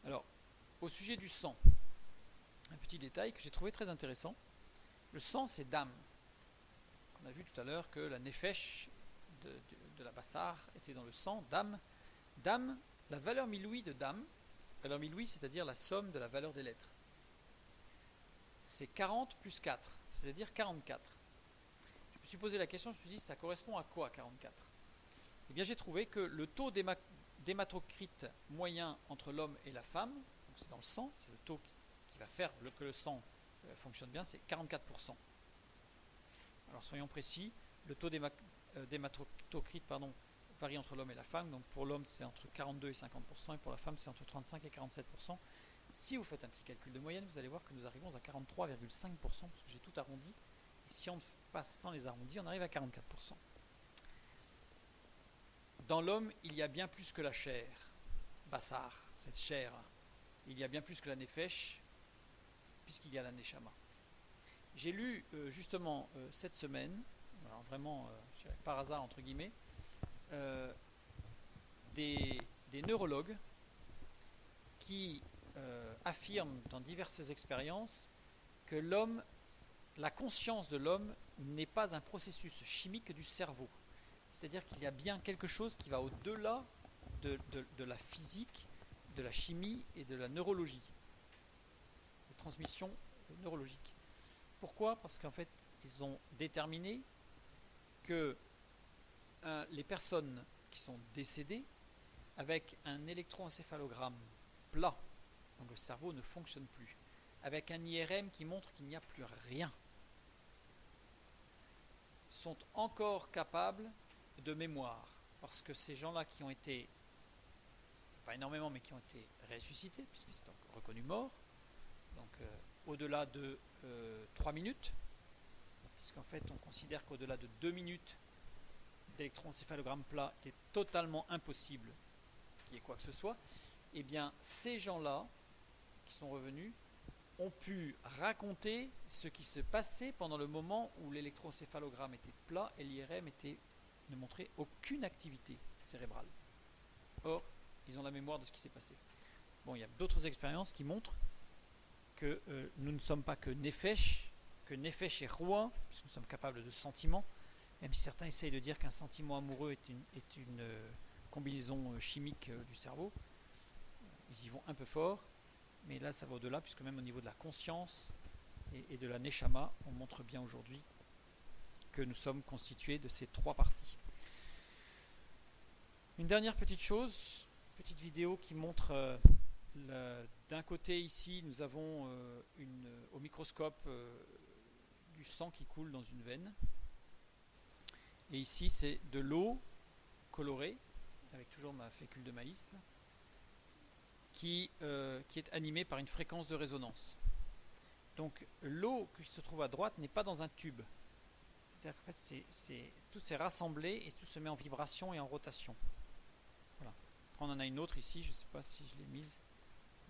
Alors, au sujet du sang, un petit détail que j'ai trouvé très intéressant. Le sang, c'est dam. On a vu tout à l'heure que la nefesh de la bassar était dans le sang, dam. Dam, la valeur miloui de dam, valeur miloui, c'est-à-dire la somme de la valeur des lettres. C'est 40 plus 4, c'est-à-dire 44. Je me suis posé la question, je me suis dit, ça correspond à quoi 44 ? Eh bien, j'ai trouvé que le taux d'hématocrite moyen entre l'homme et la femme, donc c'est dans le sang, c'est le taux qui va faire que le sang fonctionne bien, c'est 44%. Alors soyons précis, le taux d'hématocrite varie entre l'homme et la femme, donc pour l'homme c'est entre 42 et 50%, et pour la femme c'est entre 35 et 47%. Si vous faites un petit calcul de moyenne, vous allez voir que nous arrivons à 43,5%, parce que j'ai tout arrondi, et si on passe sans les arrondis, on arrive à 44%. Dans l'homme, il y a bien plus que la chair, bassar, cette chair, il y a bien plus que la nefesh, puisqu'il y a la neshama. J'ai lu justement cette semaine, alors vraiment par hasard entre guillemets, des neurologues qui affirment dans diverses expériences que la conscience de l'homme n'est pas un processus chimique du cerveau. C'est-à-dire qu'il y a bien quelque chose qui va au-delà de la physique, de la chimie et de la neurologie, des transmissions neurologiques. Pourquoi ? Parce qu'en fait, ils ont déterminé que les personnes qui sont décédées avec un électroencéphalogramme plat, donc le cerveau ne fonctionne plus, avec un IRM qui montre qu'il n'y a plus rien, sont encore capables de mémoire. Parce que ces gens-là qui ont été, pas énormément, mais qui ont été ressuscités, puisqu'ils sont reconnus morts, donc au-delà de 3 minutes, puisqu'en fait on considère qu'au-delà de 2 minutes d'électroencéphalogramme plat, il est totalement impossible qu'il y ait quoi que ce soit, et bien ces gens-là qui sont revenus ont pu raconter ce qui se passait pendant le moment où l'électroencéphalogramme était plat et l'IRM ne montrait aucune activité cérébrale. Or, ils ont la mémoire de ce qui s'est passé. Bon, il y a d'autres expériences qui montrent que nous ne sommes pas que nefesh et roi, puisque nous sommes capables de sentiments, même si certains essayent de dire qu'un sentiment amoureux est une combinaison chimique du cerveau. Ils y vont un peu fort, mais là ça va au-delà, puisque même au niveau de la conscience et de la neshama, on montre bien aujourd'hui que nous sommes constitués de ces 3 parties. Une dernière petite chose, petite vidéo qui montre d'un côté ici nous avons au microscope du sang qui coule dans une veine, et ici c'est de l'eau colorée avec toujours ma fécule de maïs qui est animée par une fréquence de résonance. Donc l'eau qui se trouve à droite n'est pas dans un tube, c'est-à-dire qu'en fait tout s'est rassemblé et tout se met en vibration et en rotation. Voilà. Après on en a une autre ici, je ne sais pas si je l'ai mise.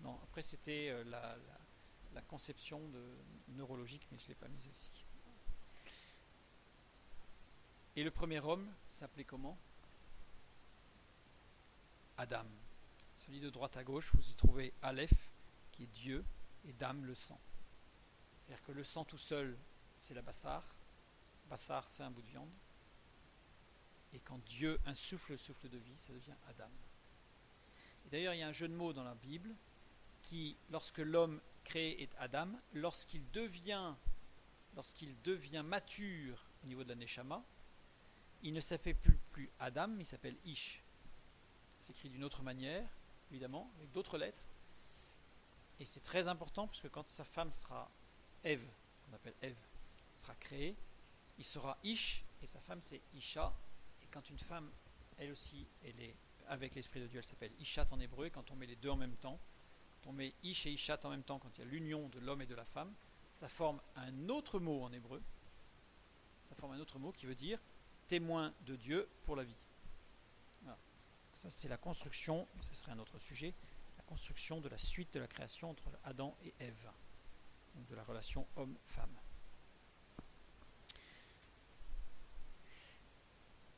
Non, après c'était la conception neurologique, mais je ne l'ai pas mise ici. Et le premier homme s'appelait comment ? Adam. Celui de droite à gauche, vous y trouvez Aleph, qui est Dieu, et Dam, le sang. C'est-à-dire que le sang tout seul, c'est la bassar. Bassar, c'est un bout de viande. Et quand Dieu insuffle le souffle de vie, ça devient Adam. Et d'ailleurs, il y a un jeu de mots dans la Bible qui, lorsque l'homme créé est Adam, lorsqu'il devient lorsqu'il devient mature au niveau de la Neshama, il ne s'appelle plus Adam, il s'appelle Ish. C'est écrit d'une autre manière, évidemment, avec d'autres lettres. Et c'est très important parce que quand sa femme sera Ève, on appelle Ève, sera créée, il sera Ish et sa femme c'est Isha. Et quand une femme, elle aussi, elle est avec l'Esprit de Dieu, elle s'appelle Ishat en hébreu. Et quand on met les deux en même temps, quand on met Ish et Ishat en même temps, quand il y a l'union de l'homme et de la femme, ça forme un autre mot en hébreu. Ça forme un autre mot qui veut dire témoin de Dieu pour la vie. Voilà. Ça c'est la construction, ce serait un autre sujet, la construction de la suite de la création entre Adam et Ève, donc de la relation homme-femme.